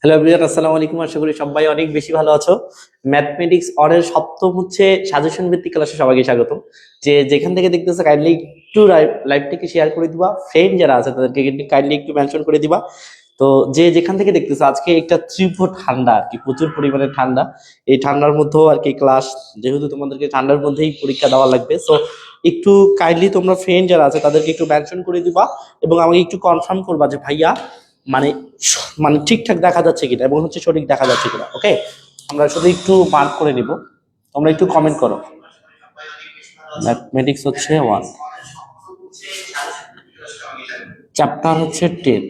Hello everyone, আসসালামু আলাইকুম। আশা করি সবাই অনেক বেশি ভালো আছো। ম্যাথমেটিক্স অনের সপ্তম হচ্ছে সাজেশন ভিত্তিক ক্লাসে সবাইকে স্বাগত। যে যেখান থেকে দেখতেছো কাইন্ডলি একটু লাইভটিকে শেয়ার করে দিবা, ফ্রেন্ড যারা আছে তাদেরকে কাইন্ডলি একটু মেনশন করে দিবা। তো যে যেখান থেকে দেখতেছো, আজকে একটা তীব্র ঠান্ডা আর কি, প্রচুর পরিমাণে ঠান্ডা। এই ঠান্ডার মধ্যেও আর কি ক্লাস, যেহেতু তোমাদেরকে ঠান্ডার মধ্যেই পরীক্ষা দেওয়া লাগবে, সো একটু কাইন্ডলি তোমরা ফ্রেন্ড যারা আছে তাদেরকে একটু মেনশন করে দিবা এবং আমাকে একটু কনফার্ম করবা যে ভাইয়া মানে মানে ঠিকঠাক দেখা যাচ্ছে কিনা এবং হচ্ছে সঠিক দেখা যাচ্ছে কিনা। ওকে, আমরা শুধু একটু মার্ক করে নিব, তোমরা একটু কমেন্ট করো। ম্যাথমেটিক্স হচ্ছে 1, চ্যাপ্টার হচ্ছে 10।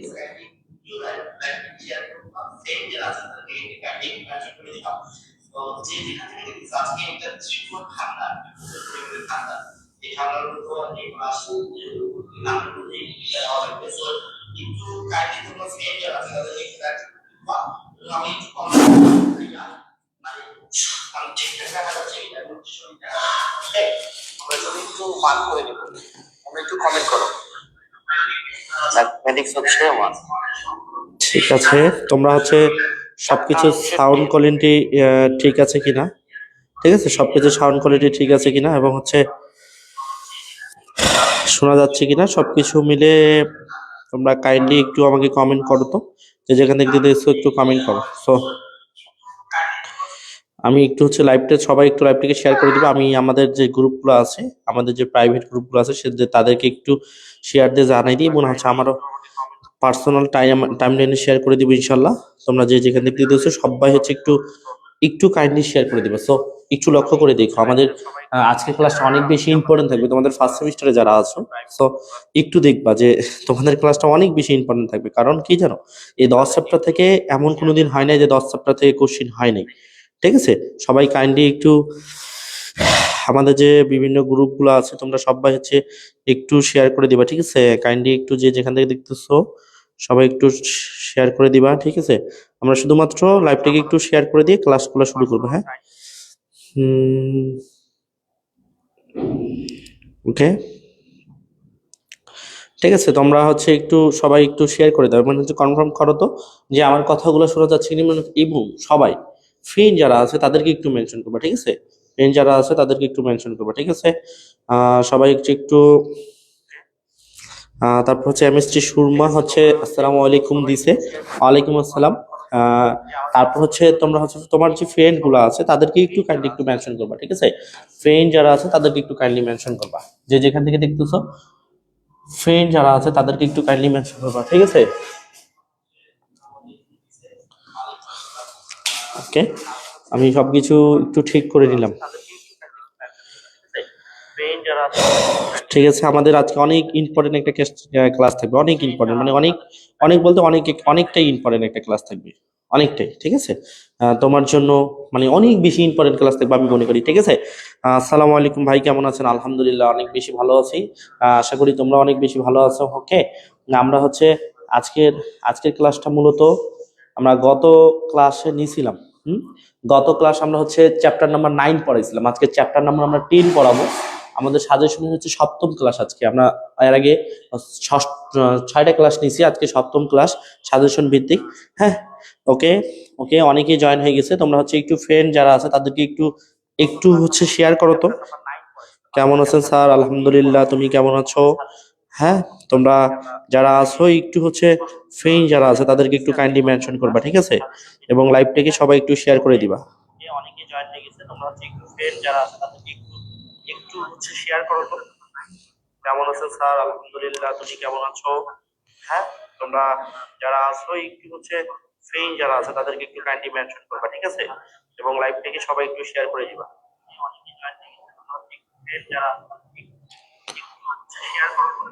ঠিক আছে, তোমরা হচ্ছে সবকিছু সাউন্ড কোয়ালিটি ঠিক আছে কিনা, ঠিক আছে, সবকিছু সাউন্ড কোয়ালিটি ঠিক আছে কিনা এবং হচ্ছে শোনা যাচ্ছে কিনা সবকিছু মিলে তোমরা কাইন্ডলি একটু আমাকে কমেন্ট করো। তো যে যেখান থেকে দেখছো একটু কমেন্ট করো। সো আমি একটু হচ্ছে লাইভটা, সবাই একটু লাইভটাকে শেয়ার করে দিবো। আমি আমাদের যে গ্রুপগুলো আছে, আমাদের যে প্রাইভেট গ্রুপগুলো আছে, সে তাদেরকে একটু শেয়ার দিয়ে জানাই দিই, মনে হচ্ছে আমারও পার্সোনাল টাইমলাইনে শেয়ার করে দিব ইনশাল্লাহ। তোমরা যে যেখান থেকে দেখছো সবাই হচ্ছে একটু একটু কাইন্ডলি শেয়ার করে দিবে। সো একটু লক্ষ্য করে দেখো, আমাদের আজকের ক্লাসটা অনেক বেশি ইম্পর্টেন্ট থাকবে তোমাদের ফার্স্ট সেমিস্টারে যারা আছো। সো একটু দেখবা যে তোমাদের ক্লাসটা অনেক বেশি ইম্পর্টেন্ট থাকবে, কারণ কি জানো, এই 10 চ্যাপ্টার থেকে এমন কোনোদিন হয় নাই যে 10 চ্যাপ্টার থেকে কোশ্চিন হয় নাই। ঠিক আছে, সবাই কাইন্ডলি একটু আমাদের যে বিভিন্ন গ্রুপগুলো আছে তোমরা সবাই হচ্ছে একটু শেয়ার করে দিবা। ঠিক আছে, কাইন্ডলি একটু যে যেখান থেকে দেখতেছো সবাই একটু শেয়ার করে দিবা। ঠিক আছে, আমরা শুধুমাত্র লাইভটাকে একটু শেয়ার করে দিয়ে ক্লাসগুলো শুরু করবো। হ্যাঁ, ওকে, ঠিক আছে, তোমরা হচ্ছে একটু সবাই একটু শেয়ার করে দাও, মানে হচ্ছে কনফার্ম করো তো যে আমার কথাগুলো শোনা যাচ্ছে কি, মানে এবং সবাই ফ্রেন্ড যারা আছে তাদেরকে একটু মেনশন করবা। ঠিক আছে, ফ্রেন্ড যারা আছে তাদেরকে একটু মেনশন করবা। ঠিক আছে, সবাই একটু একটু তারপর হচ্ছে এমএসটি সুরমা হচ্ছে আসসালামু আলাইকুম দিছে, ওয়ালাইকুম আসসালাম। তারপর হচ্ছে তোমরা হচ্ছে তোমার যে ফ্রেন্ড গুলো আছে তাদেরকে একটু কাইন্ডলি একটু মেনশন করবা। ঠিক আছে, ফ্রেন্ড যারা আছে তাদেরকে একটু কাইন্ডলি মেনশন করবা, যে যেখান থেকে দেখতেছো ফ্রেন্ড যারা আছে তাদেরকে একটু কাইন্ডলি মেনশন করবা। ঠিক আছে, ওকে, আমি সবকিছু একটু ঠিক করে নিলাম। ঠিক আছে, আমাদের আজকে অনেক ইম্পর্টেন্ট একটা ক্লাস থাকবে, অনেক ইম্পর্টেন্ট, মানে অনেক অনেক বলতে অনেক অনেকটাই ইম্পর্টেন্ট একটা ক্লাস থাকবে, অনেকটাই। ঠিক আছে, তোমার জন্য মানে অনেক বেশি ইম্পর্টেন্ট ক্লাস থাকবে আমি মনে করি। ঠিক আছে, আসসালামু আলাইকুম ভাই, কেমন আছেন? আলহামদুলিল্লাহ অনেক বেশি ভালো আছি, আশা করি তোমরা অনেক বেশি ভালো আছো। ওকে, আমরা হচ্ছে আজকের আজকের ক্লাসটা মূলত আমরা গত ক্লাসে নিয়েছিলাম। হুম, গত ক্লাস আমরা হচ্ছে চ্যাপ্টার নাম্বার 9 পড়াইছিলাম, আজকে চ্যাপ্টার নাম্বার আমরা 10 পড়াবো। আমাদের সাজেশন হচ্ছে সপ্তম ক্লাস আজকে। আমরা এর আগে 6টা ক্লাস নিয়েছি, আজকে সপ্তম ক্লাস সাজেশন ভিত্তিক। হ্যাঁ, ওকে, ওকে, অনেকেই জয়েন হয়ে গেছে। তোমরা হচ্ছে একটু ফ্রেন্ড যারা আছে তাদেরকে একটু একটু হচ্ছে শেয়ার করো তো। কেমন আছেন স্যার? আলহামদুলিল্লাহ, তুমি কেমন আছো? হ্যাঁ, তোমরা যারা আছো একটু হচ্ছে ফ্রেন্ড যারা আছে তাদেরকে একটু কাইন্ডলি মেনশন করবা। ঠিক আছে, এবং লাইভটাকে সবাই একটু শেয়ার করে দিবা। হয়েছে তোমরা হচ্ছে একটু ফ্রেন্ড যারা আছে তাদেরকে একটু একটু হচ্ছে শেয়ার করো তো। কেমন আছো স্যার? আলহামদুলিল্লাহ, তুমি কেমন আছো? হ্যাঁ, তোমরা যারা আছো একটু হচ্ছে ফ্রেন্ড যারা আছে তাদেরকে একটু কাইন্ডলি মেনশন করবা, ঠিক আছে? এবং লাইভটাকে সবাই একটু শেয়ার করে দিবা। অনেকেই join হয়ে গেছে, তোমরা হচ্ছে একটু friend যারা আছে তাদেরকে একটু হচ্ছে শেয়ার করো তো।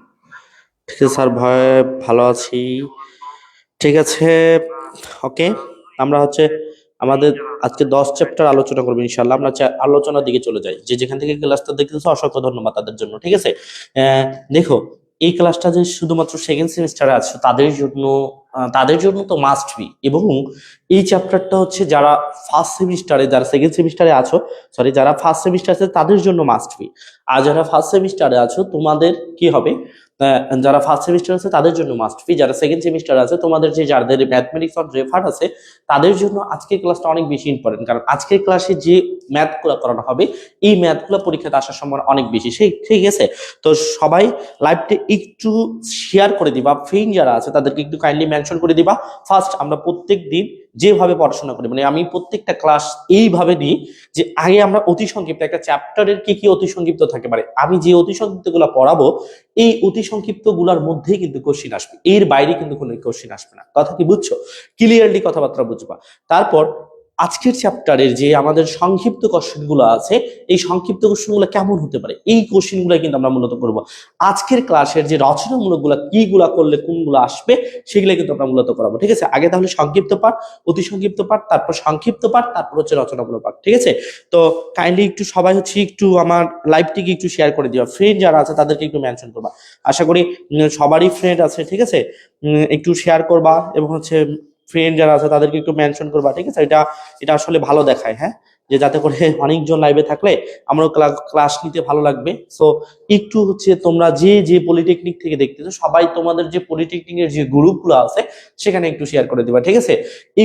ঠিক আছে স্যার, ভয় ভালো আছি। ঠিক আছে, ওকে। আমরা হচ্ছে আমাদের আজকে 10 চ্যাপ্টার আলোচনা করবো ইনশাল্লাহ। আমরা আলোচনার দিকে চলে যাই। যে যেখান থেকে ক্লাসটা দেখতেছো অসংখ্য ধন্যবাদ তাদের জন্য, ঠিক আছে? দেখো, এই ক্লাসটা যে শুধুমাত্র সেকেন্ড সেমিস্টারে আছে তাদের জন্য তো মাস্ট বি। এবং এই চ্যাপ্টারটা হচ্ছে যারা ফার্স্ট সেমিস্টারে, যারা সেকেন্ড সেমিস্টারে আছো, সরি, যারা ফার্স্ট সেমিস্টার আছে তাদের জন্য মাস্ট বি। আর যারা ফার্স্ট সেমিস্টারে আছো তোমাদের কি হবে, যারা ফার্স্ট সেমিস্টার আছে তাদের জন্য মাস্ট বি। যারা সেকেন্ড সেমিস্টার আছে তোমাদের যাদের ম্যাথমেটিক্স অন রেফার আছে তাদের জন্য আজকের ক্লাসটা অনেক বেশি ইম্পর্টেন্ট। কারণ আজকের ক্লাসে যে ম্যাথগুলো করানো হবে এই ম্যাথগুলো পরীক্ষাতে আসার সম্ভাবনা অনেক বেশি, ঠিক আছে? তো সবাই লাইভটা একটু শেয়ার করে দিবা, ফ্রেন্ড যারা আছে তাদেরকে একটু কাইন্ডলি মেনশন করে দিবা। ফার্স্ট আমরা প্রত্যেক দিন যেভাবে পড়াশোনা করি, মানে আমি প্রত্যেকটা ক্লাস এইভাবে নিই যে আগে আমরা অতি সংক্ষিপ্ত একটা চ্যাপ্টারের কি কি অতি সংক্ষিপ্ত থাকে, মানে আমি যে অতি সংক্ষিপ্ত গুলা পড়াবো এই অতি সংক্ষিপ্ত গুলার মধ্যেই কিন্তু কোশ্চিন আসবে, এর বাইরে কিন্তু কোনো কোশ্চিন আসবে না। কথা কি বুঝছো? ক্লিয়ারলি কথাবার্তা বুঝবা। তারপর আজকের চ্যাপ্টারের যে আমাদের সংক্ষিপ্ত কোশ্চেন গুলো আছে এই সংক্ষিপ্ত কোশ্চেন গুলো কেমন হতে পারে এই কোশ্চেন গুলো কিন্তু আমরা মূলত করব। আজকের ক্লাসের যে রচনামূলক গুলা কি গুলা করলে কোনগুলো আসবে সেগুলো কিন্তু আমরা মূলত করাবো, ঠিক আছে? আগে তাহলে সংক্ষিপ্ত পাঠ, অতি সংক্ষিপ্ত পাঠ, তারপর সংক্ষিপ্ত পাঠ, তারপর হচ্ছে রচনামূলক পাঠ, ঠিক আছে? তো কাইন্ডলি একটু সবাই হচ্ছে একটু আমার লাইভটিকে একটু শেয়ার করে দিবা, ফ্রেন্ড যারা আছে তাদেরকে একটু মেনশন করবা। আশা করি সবারই ফ্রেন্ড আছে, ঠিক আছে? একটু শেয়ার করবা এবং হচ্ছে ফ্রেন্ড যারা আছে তাদেরকে একটু মেনশন করবা, ঠিক আছে? এটা এটা আসলে ভালো দেখায়, হ্যাঁ, যে যাতে করে অনেকজন লাইভে থাকলে আমারও ক্লাস নিতে ভালো লাগবে। সো একটু হচ্ছে তোমরা যে যে পলিটেকনিক থেকে দেখতেছো সবাই তোমাদের যে পলিটেকনিকের যে গ্রুপগুলো আছে সেখানে একটু শেয়ার করে দিবা, ঠিক আছে?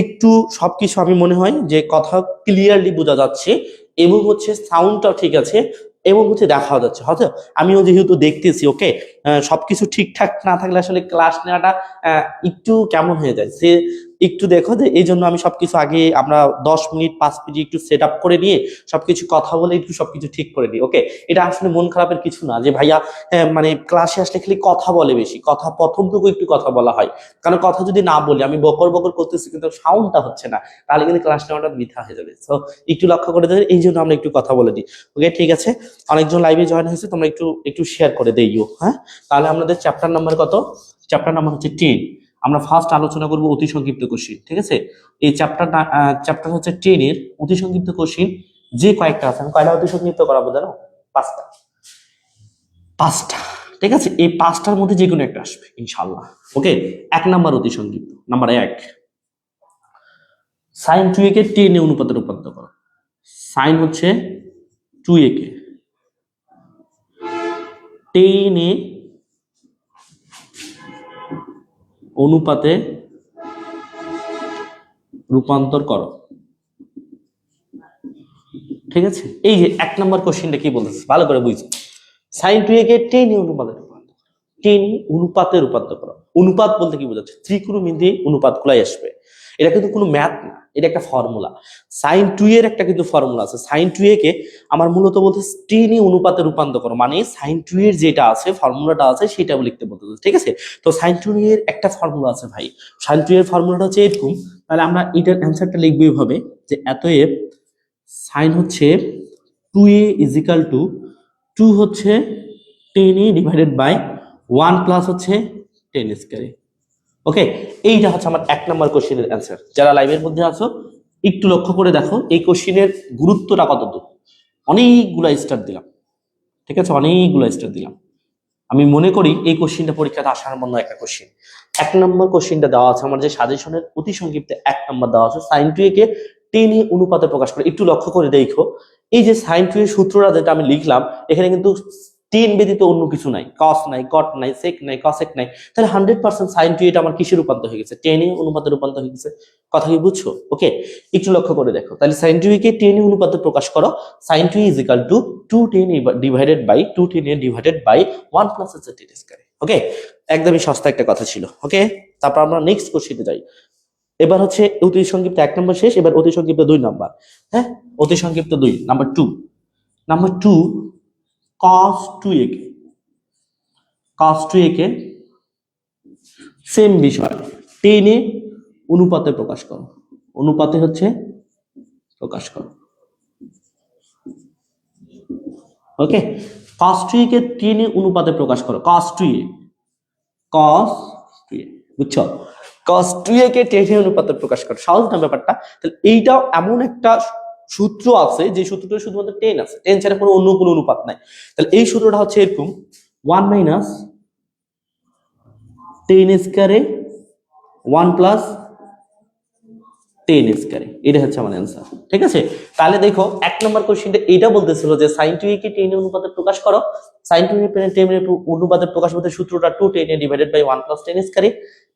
একটু সবকিছু আমি মনে হয় যে কথা ক্লিয়ারলি বোঝা যাচ্ছে এবং হচ্ছে সাউন্ডটাও ঠিক আছে এবং হচ্ছে দেখা যাচ্ছে, হয়তো আমিও যেহেতু দেখতেছি, ওকে। সবকিছু ঠিকঠাক না থাকলে আসলে ক্লাস নেওয়াটা একটু কেমন হয়ে যায়, সে একটু দেখো। যে এই জন্য আমি সবকিছু আগে আমরা 10 মিনিট 5 মিনিট একটু সেট আপ করে নিয়ে সবকিছু কথা বলে একটু সবকিছু ঠিক করে নিই, ওকে? এটা আসলে মন খারাপের কিছু না যে ভাইয়া মানে ক্লাসে আসলে খালি কথা বলে বেশি, কথা প্রথমটুকু একটু কথা বলা হয়। কারণ কথা যদি না বলি, আমি বকর বকর করতেছি কিন্তু সাউন্ডটা হচ্ছে না, তাহলে কিন্তু ক্লাস নেওয়াটা বৃথা হয়ে যাবে। তো একটু লক্ষ্য করে দেবে, এই জন্য আমরা একটু কথা বলে দিই, ওকে? ঠিক আছে, অনেকজন লাইভে জয়েন হয়েছে, তোমরা একটু একটু শেয়ার করে দিও, হ্যাঁ? তাহলে আমাদের চ্যাপ্টার নাম্বার কত? চ্যাপ্টার নাম্বার হচ্ছে 10। আমরা ফার্স্ট আলোচনা করব অতি সংক্ষিপ্ত কোশ্চিন, ঠিক আছে? এই চ্যাপ্টার হচ্ছে 10 এর অতি সংক্ষিপ্ত কোশ্চিন যে কয়েকটা আছে, আমি কয়টা অতি সংক্ষিপ্ত করাবো জানো? 5টা। 5টা, ঠিক আছে? এই 5টার মধ্যে যে কোনো একটা আসবে ইনশাআল্লাহ, ওকে? 1 নাম্বার অতি সংক্ষিপ্ত, নাম্বার 1, সাইন 2a কে tan এ অনুপাতে রূপান্তর করো। সাইন হচ্ছে 2a কে tan এ অনুপাতে রূপান্তর করো, ঠিক আছে? এই যে 1 নম্বর কোশ্চেনটা কি বলতেছে ভালো করে বুঝো। সাইন 2a কে tan এ অনুপাতে রূপান্তর করো, tan এ অনুপাতে রূপান্তর করো। অনুপাত বলতে কি বোঝাচ্ছে? ত্রিকোণমিতির অনুপাতগুলাই আসবে। এটা কিন্তু কোনো ম্যাথ না, এটা একটা ফর্মুলা। সাইন 2 এর একটা কিন্তু ফর্মুলা আছে। সাইন 2a কে আমার মূলত বলতে tan এ অনুপাতে রূপান্তর করো, মানে সাইন 2 এর যেটা আছে ফর্মুলাটা আছে সেটা লিখতে বলতেছে, ঠিক আছে? তো সাইন 2 এর একটা ফর্মুলা আছে ভাই, সাইন 2 এর ফর্মুলাটা হচ্ছে এরকম। তাহলে আমরা এটার অ্যান্সারটা লিখবো এইভাবে যে এতএব সাইন হচ্ছে 2a ইজ ইকাল টু 2 হচ্ছে 10a ডিভাইডেড বাই 1 প্লাস হচ্ছে 10 স্কয়ার, ওকে? এইটা হচ্ছে আমার 1 নম্বর কোশ্চেনের অ্যান্সার। যারা লাইভের মধ্যে আছো একটু লক্ষ্য করে দেখো এই কোশ্চেনের গুরুত্বটা কতদূর। অনেকগুলা স্টার দিলাম, ঠিক আছে? অনেকগুলা স্টার দিলাম। আমি মনে করি এই কোশ্চেনটা পরীক্ষাতে আসার মতো একটা কোশ্চেন। 1 নম্বর কোশ্চেনটা দেওয়া আছে আমার যে সাজেশনের অতি সংক্ষিপ্ত 1 নম্বর দেওয়া আছে, সাইন 2a কে tan এ অনুপাতে প্রকাশ করে। একটু লক্ষ্য করে দেখো এই যে সাইন 2 এর সূত্রটা যেটা আমি লিখলাম এখানে কিন্তু tan ব্যতীত অন্য কিছু নাই, cos নাই, cot নাই, sec নাই, cosec নাই। তাহলে 100% সাইন 2 এটা আমার কিসে রূপান্তর হয়ে গেছে? tan এ অনুপাতে রূপান্তর হয়ে গেছে। কথা কি বুঝছো? ওকে, একটু লক্ষ্য করে দেখো। তাহলে সাইন 2 কে tan এ অনুপাতে প্রকাশ করো। Sine 2 is equal to 2tan divided by 2tan divided by 1 plus হচ্ছে tan স্কয়ার, ওকে? একদমই সস্তা একটা কথা ছিল, ওকে? তারপর আমরা নেক্সট কোশ্চেনে যাই। এবার হচ্ছে অতি সংক্ষিপ্ত 1 নম্বর শেষ, এবার অতি সংক্ষিপ্ত 2 নম্বর, হ্যাঁ? অতি সংক্ষিপ্ত 2 নাম্বার 2 cos 2a কে সেম বিষয় টেনে অনুপাতে প্রকাশ করো, অনুপাতে হচ্ছে প্রকাশ করো। ওকে, cos 2a কে টেনে অনুপাতে প্রকাশ করো, cos 2a বুঝছো, cos 2a কে টেনে অনুপাতে প্রকাশ করো। সহজ না ব্যাপারটা? তাহলে এইটাও এমন একটা সূত্র আছে যে সূত্রটা শুধুমাত্র টেন আছে, টেন ছাড়া কোনো অন্য কোনো অনুপাত নাই। তাহলে এই সূত্রটা হচ্ছে এরকম 1 মাইনাস টেন স্কয়ারে 1 প্লাস টেন স্কয়ারে, এটা হচ্ছে আমার অ্যান্সার। ঠিক আছে, তাহলে দেখো 1 নম্বর কোশ্চেনটা এইটা বলতেছিল যে sin 2a কে টেন অনুপাতে প্রকাশ করো, sin 2a কে টেন অনুপাতে প্রকাশ করতে সূত্রটা 2 tan divided by 1 plus tan স্কয়ারে।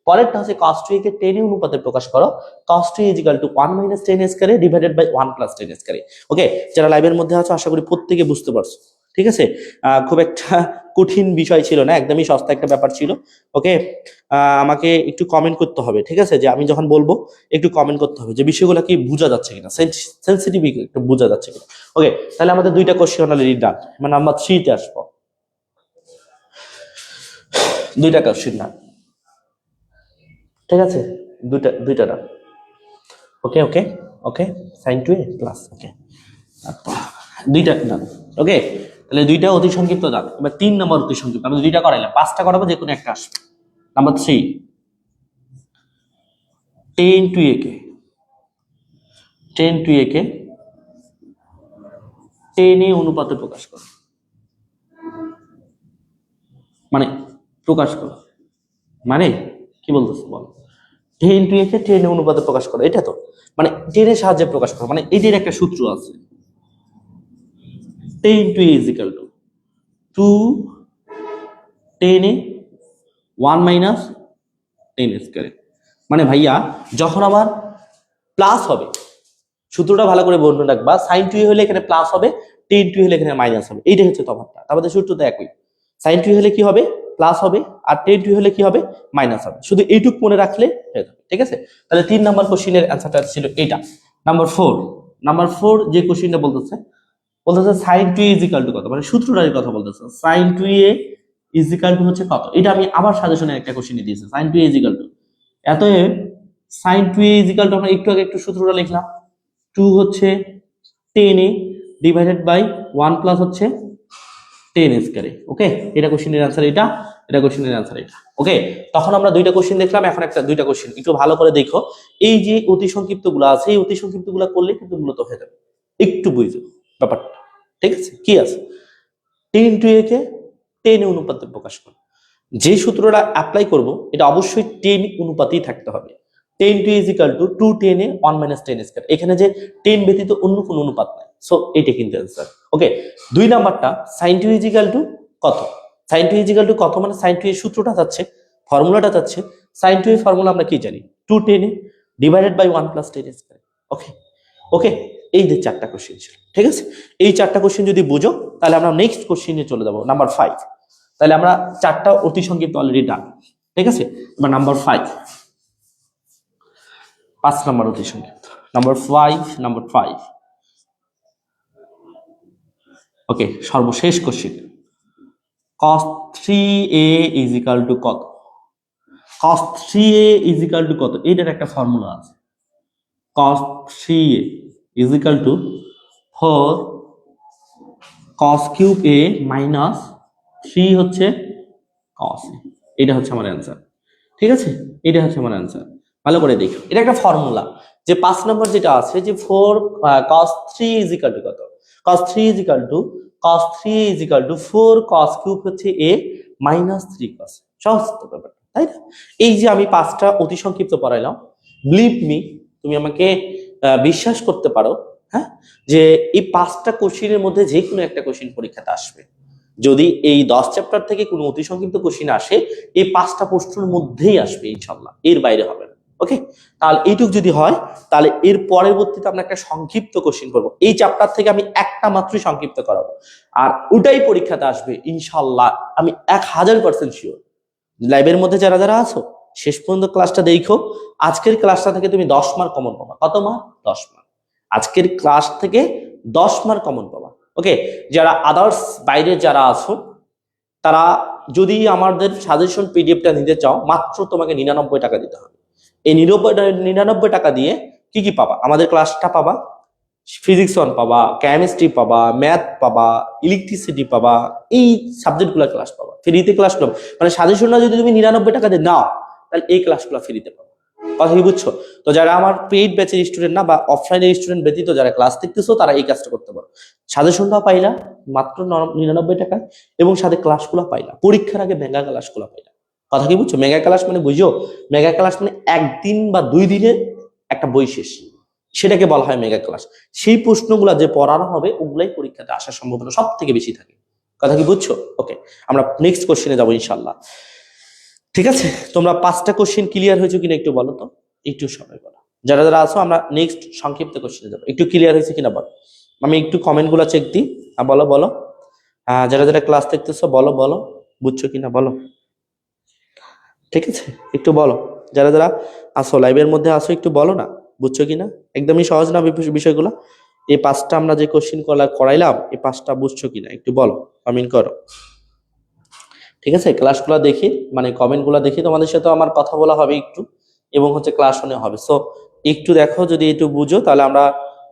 পরেরটা হচ্ছে cos 2a কে টেন অনুপাতে প্রকাশ করো, cos 2a equal to 1 minus tan স্কয়ারে ডিভাইডেড বাই 1 প্লাস টেন স্কয়ারে। ওকে, যারা লাইভের মধ্যে আছো আশা করি প্রত্যেকে বুঝতে পারছো। ঠিক আছে, খুব একটা কঠিন বিষয় ছিল না, একদমই সস্তা একটা ব্যাপার ছিল। ওকে, আমাকে একটু কমেন্ট করতে হবে, ঠিক আছে, যে আমি যখন বলবো একটু কমেন্ট করতে হবে যে বিষয়গুলো কি বোঝা যাচ্ছে কিনা, সেন্সিটিভ একটু বোঝা যাচ্ছে কিনা। ওকে, তাহলে আমাদের দুইটা কোশ্চেন অলরেডি ডান। মানে নাম্বার 3 তে আসবো, দুইটা কোশ্চেন ডান। ঠিক আছে, দুইটা ডান। ওকে ওকে ওকে, sin 2a প্লাস, ওকে দুইটা ডান। ওকে, তাহলে দুইটা অতি সংক্ষিপ্ত ডান। এবার 3 নম্বর অতি সংক্ষিপ্ত, আমরা দুইটা করাইলাম, 5টা করাবো, যে কোনো একটা আসবে। নাম্বার 3 tan 2a কে টেনে অনুপাতে প্রকাশ করো, মানে প্রকাশ করো মানে কি বলতেছে বল, tan 2a কে টেনে অনুপাতে প্রকাশ করো, এটা তো মানে টেনের সাহায্যে প্রকাশ করো, মানে এটার একটা সূত্র আছে, tan 2a is equal to 2 tan a 1 minus tan স্কয়ারে। মানে ভাইয়া যখন আবার প্লাস হবে, সূত্রটা ভালো করে বন্ধ রাখবা, sin 2a হলে এখানে প্লাস হবে, tan 2a হলে এখানে মাইনাস হবে, এইটাই হচ্ছে তফাৎটা। আমাদের সূত্র তো একই, sin 2a হলে কি হবে, প্লাস হবে, আর tan 2a হলে কি হবে, মাইনাস হবে। শুধু এইটুক মনে রাখলে হয়ে যাবে। ঠিক আছে, তাহলে 3 নাম্বার কোশ্চেনের অ্যানসারটা ছিল এটা। নাম্বার 4 যে কোশ্চেনটা বলতেছে sin 2a is equal two কত, মানে সূত্রটার কথা বলতেছে, sin 2a is equal two হচ্ছে কত। এটা আমি আবার সাজেশনের একটা কোশ্চেনে দিয়েছি, sin 2a is equal to এতএব sin 2a is equal to আমরা একটু আগে একটু সূত্রটা লিখলাম, 2 হচ্ছে 10a ডিভাইডেড বাই 1 প্লাস হচ্ছে 10 স্কয়ারে। ওকে, এটা কোশ্চেনের অ্যানসার, এটা কোশ্চেনের অ্যানসার এটা। ওকে, তখন আমরা দুইটা কোশ্চেন দেখলাম, এখন দুইটা কোশ্চেন একটু ভালো করে দেখো। এই যে অতি সংক্ষিপ্ত গুলো আছে, এই অতি সংক্ষিপ্ত গুলো করলে কিন্তু মূলত হয়ে যাবে, একটু বুঝো ব্যাপারটা। ঠিক আছে, কি আছে, tan 2a কে 10 অনুপাতে প্রকাশ করো, যে সূত্রটা অ্যাপ্লাই করব এটা অবশ্যই 10 অনুপাতেই থাকতে হবে। tan 2 is equal to 2 10 A 1 minus 10 square, এখানে যে 10 ব্যতীত অন্য কোনো অনুপাত নাই, সো এটা কিন্তু অ্যানসার। ওকে, 2 নাম্বারটা sin 2 ইজ ইকুয়াল টু কত, sin 2 ইজ ইকুয়াল টু কত, মানে sin 2 এর সূত্রটা যাচ্ছে, ফর্মুলাটা যাচ্ছে, sin 2 এর ফর্মুলা আমরা কি জানি, 2 10 এ ডিভাইডেড বাই 1 প্লাস 10 স্কয়ার। ওকে ওকে, এই যে 4টা কোশ্চেন ছিল। ঠিক আছে, এই 4টা কোশ্চেন যদি বুঝো তাহলে আমরা নেক্সট কোশ্চেনে চলে যাব, নাম্বার 5। তাহলে আমরা 4টা অতি সংক্ষিপ্ত অলরেডি ডান। ঠিক আছে, এবার নাম্বার 5 নম্বর অতি সংক্ষিপ্ত, নাম্বার 5। ওকে, সর্বশেষ question, cos 3a is equal two কত, cos 3a is equal two কত, এটার একটা ফর্মুলা আছে, cos 3a is equal two 4 cos cube a minus 3 হচ্ছে cos a, এটা হচ্ছে আমার অ্যান্সার। ঠিক আছে, এটা হচ্ছে আমার অ্যান্সার, ভালো করে দেখো, এটা একটা ফর্মুলা। যে 5 নম্বর যেটা আছে যে 4 cos 3 ইজ ইকুয়াল টু কত, cos 3 is equal two 4 cos cube হচ্ছে a মাইনাস 3 cos, সহজ তো ব্যাপার, তাই না? এই যে আমি 5টা অতি সংক্ষিপ্ত পড়াইলাম, বিলিভ মি, তুমি আমাকে বিশ্বাস করতে পারো, হ্যাঁ, যে এই 5টা কোশ্চেনের মধ্যে যে কোনো একটা কোশ্চেন পরীক্ষাতে আসবে। যদি এই 10 চ্যাপ্টার থেকে কোনো অতি সংক্ষিপ্ত কোশ্চেন আসে, এই 5টা প্রশ্নের মধ্যেই আসবে ইনশাআল্লাহ, এর বাইরে হবে না। ওকে, তাহলে এইটুক যদি হয় তাহলে এর পরবর্তীতে আমরা একটা সংক্ষিপ্ত কোশ্চেন করব, এই চ্যাপ্টার থেকে আমি একটা মাত্রই সংক্ষিপ্ত করাবো, আর ওটাই পরীক্ষাতে আসবে ইনশাআল্লাহ, আমি 1000% শিওর। লাইভের মধ্যে যারা যারা আছো শেষ পর্যন্ত ক্লাসটা দেখো, আজকের ক্লাসটা থেকে তুমি 10 মার্ক কমন পাবা। কত মার্ক? 10 মার্ক। আজকের ক্লাস থেকে 10 মার্ক কমন পাবা। ওকে, যারা আদার্স বাইরে যারা আছো তারা যদি আমাদের সাজেশন পিডিএফটা নিতে চাও মাত্র তোমাকে 99 টাকা দিতে হবে। এই 99 টাকা দিয়ে কি কি পাবা? আমাদের ক্লাসটা পাবা, ফিজিক্স 1 পাবা, কেমিস্ট্রি পাবা, ম্যাথ পাবা, ইলেকট্রিসিটি পাবা, এই সাবজেক্টগুলো ক্লাস পাবা ফ্রিতে। ক্লাসগুলো মানে সাজেশনটা যদি তুমি 99 টাকা দিয়ে নাও তাহলে এই ক্লাসগুলো ফ্রিতে পাবা। কথা কি বুঝছো? তো যারা আমার পেইড ব্যাচের স্টুডেন্ট না বা অফলাইনের স্টুডেন্ট ব্যতীত যারা ক্লাস দেখতেছো তারা এই কাজটা করতে পারো। সাজেশনটা পাইলা মাত্র 99 টাকায় এবং সাথে ক্লাসগুলো পাইলা, পরীক্ষার আগে মেগা ক্লাসগুলো পাইলা। কথা কি বুঝছো? মেগা ক্লাস মানে বুঝো, মেগা ক্লাস মানে একদিন বা 2 দিনের একটা বই শেষ, সেটাকে বলা হয় মেগা ক্লাস। সেই প্রশ্নগুলো যে পড়ানো হবে ওগুলাই পরীক্ষাতে আসার সম্ভাবনা সব থেকে বেশি থাকে। কথা কি বুঝছো? ওকে, আমরা নেক্সট কোশ্চেনে যাবো ইনশাল্লাহ। ঠিক আছে, তোমরা 5টা কোশ্চেন ক্লিয়ার হয়েছে কিনা একটু বলো তো, একটু সবাই বলো। যারা যারা আছো আমরা নেক্সট সংক্ষিপ্ত কোশ্চেনে যাবো, একটু ক্লিয়ার হয়েছে কিনা বলো। আমি একটু কমেন্ট গুলা চেক দিই। বলো বলো, যারা যারা ক্লাস দেখতেছো বলো বলো, বুঝছো কিনা বলো। ঠিক আছে, একটু বলো। যারা যারা আসো লাইভের মধ্যে আসো একটু বলো না, বুঝছো কিনা। একদমই সহজ না বিষয়গুলো। এই 5টা আমরা যে কোশ্চেন করাইলাম এই 5টা বুঝছো কিনা একটু বলো, কমেন্ট করো। ঠিক আছে, ক্লাসগুলো দেখি মানে কমেন্টগুলো দেখি তোমাদের সাথে আমার কথা বলা হবে একটু, এবং হচ্ছে ক্লাস শুনে হবে। সো একটু দেখো, যদি একটু বুঝো তাহলে আমরা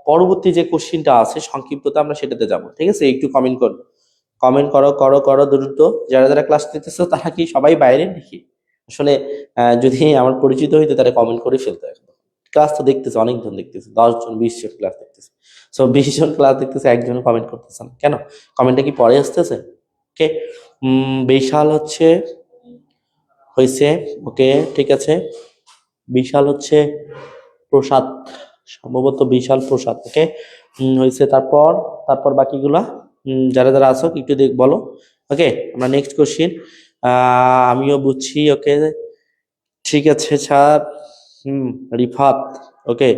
পরবর্তী যে কোশ্চেনটা আছে সংক্ষিপ্ততা আমরা সেটাতে যাব। ঠিক আছে, একটু কমেন্ট করো, কমেন্ট করো করো করো দ্রুত। যারা যারা ক্লাস নিতেছো তারা কি সবাই বাইরে নাকি? আসলে যদি আমার পরিচিত হইতো তাহলে কমেন্ট করে ফেলতো। ক্লাস তো দেখতেছে অনেকজন, দেখতেছে 10 জন 20 জন ক্লাস দেখতেছে। সো 20 জন ক্লাস দেখতেছে, একজন কমেন্ট করতেছে না কেন? কমেন্টটা কি পরে আসতেছে? ওকে, বিশাল হচ্ছে হয়েছে। ওকে ঠিক আছে, বিশাল হচ্ছে প্রসাদ, সম্ভবত বিশাল প্রসাদ। ওকে হয়েছে। তারপর তারপর বাকিগুলা যারা যারা আছো একটু বলো। ওকে, আমরা নেক্সট কোশ্চিন। আমিও বুঝছি। ওকে ঠিক আছে স্যার। রিফাত। ওকে,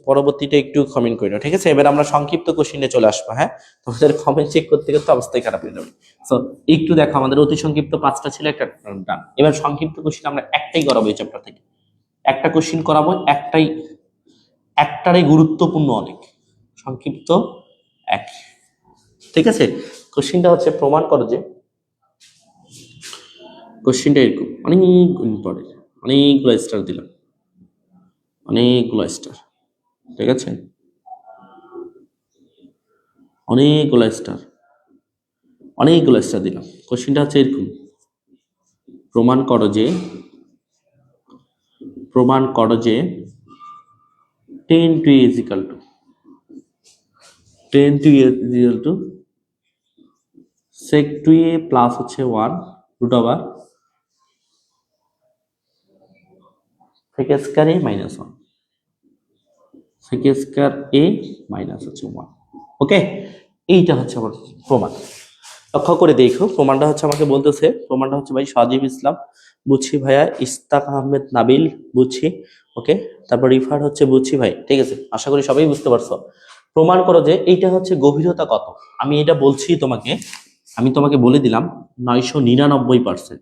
পরবর্তীটা একটু কমেন্ট করো। ঠিক আছে, এবার আমরা সংক্ষিপ্ত কোশ্চিনে চলে আসবো। হ্যাঁ, তোমাদের কমেন্ট চেক করতে করতে অবস্থায় খারাপ হয়ে যাবে। সো একটু দেখো, আমাদের অতি সংক্ষিপ্ত 5টা ছিল, একটা ডান। এবার সংক্ষিপ্ত কোশ্চিন আমরা একটাই করাবো এই চ্যাপ্টার থেকে, একটা কোশ্চিন করাবো, একটারই গুরুত্বপূর্ণ অনেক, সংক্ষিপ্ত এক। ঠিক আছে, কোশ্চিনটা হচ্ছে প্রমাণ করো যে, কোশ্চিনটা এরকম অনেক ইম্পর্টেন্ট, অনেকগুলো স্টার দিলাম, অনেকগুলো স্টার। ঠিক আছে, অনেকগুলো স্টার দিলাম। কোশ্চিনটা হচ্ছে এরকম, প্রমাণ করো যে 10 to a is equal to 10 to a is equal to sec 2a plus হচ্ছে 1 root over sec square a minus 1, sec square a minus হচ্ছে 1। ওকে, এইটা হচ্ছে আমার প্রমাণ। লক্ষ্য করে দেখো, প্রমাণটা হচ্ছে আমাকে বলতেছে, প্রমাণটা হচ্ছে ভাই সাজিব ইসলাম বুঝছি ভাইয়া, ইস্তাক আহমেদ নাবিল বুঝছি। ওকে, তারপর রিফার হচ্ছে বুঝছি ভাই। ঠিক আছে, আশা করি সবাই বুঝতে পারছো। প্রমাণ করো যে এইটা হচ্ছে গভীরতা কত। আমি এটা বলছি তোমাকে, আমি তোমাকে বলে দিলাম 999%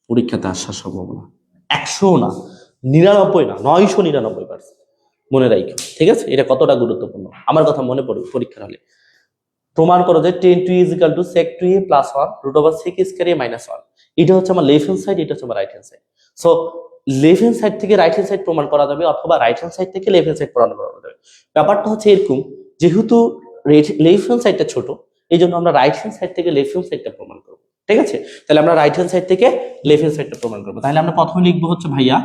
পরীক্ষাতে আসার সম্ভাবনা। 100 না, 99 না, 999%। মনে রাখো। ঠিক আছে, এটা কতটা গুরুত্বপূর্ণ আমার কথা মনে পড়বে পরীক্ষার হলে। প্রমাণ করো যে 10 to a is equal to sec 2a plus 1 root over sec square a minus 1। এটা হচ্ছে আমার লেফট হ্যান্ড সাইড, এটা হচ্ছে আমার right hand side. So left hand side থেকে রাইট হ্যান্ড সাইড প্রমাণ করা যাবে, অথবা রাইট হ্যান্ড সাইড থেকে লেফট হ্যান্ড সাইড প্রমাণ করা যাবে। ব্যাপারটা হচ্ছে এরকম, যেহেতু লেফট হ্যান্ড সাইডটা ছোট এই জন্য আমরা রাইট হ্যান্ড সাইড থেকে লেফট হ্যান্ড সাইডটা প্রমাণ করবো। ঠিক আছে, তাহলে আমরা রাইট হ্যান্ড সাইড থেকে লেফট হ্যান্ড সাইডটা প্রমাণ করবো। তাহলে আমরা প্রথমে লিখবো হচ্ছে ভাইয়া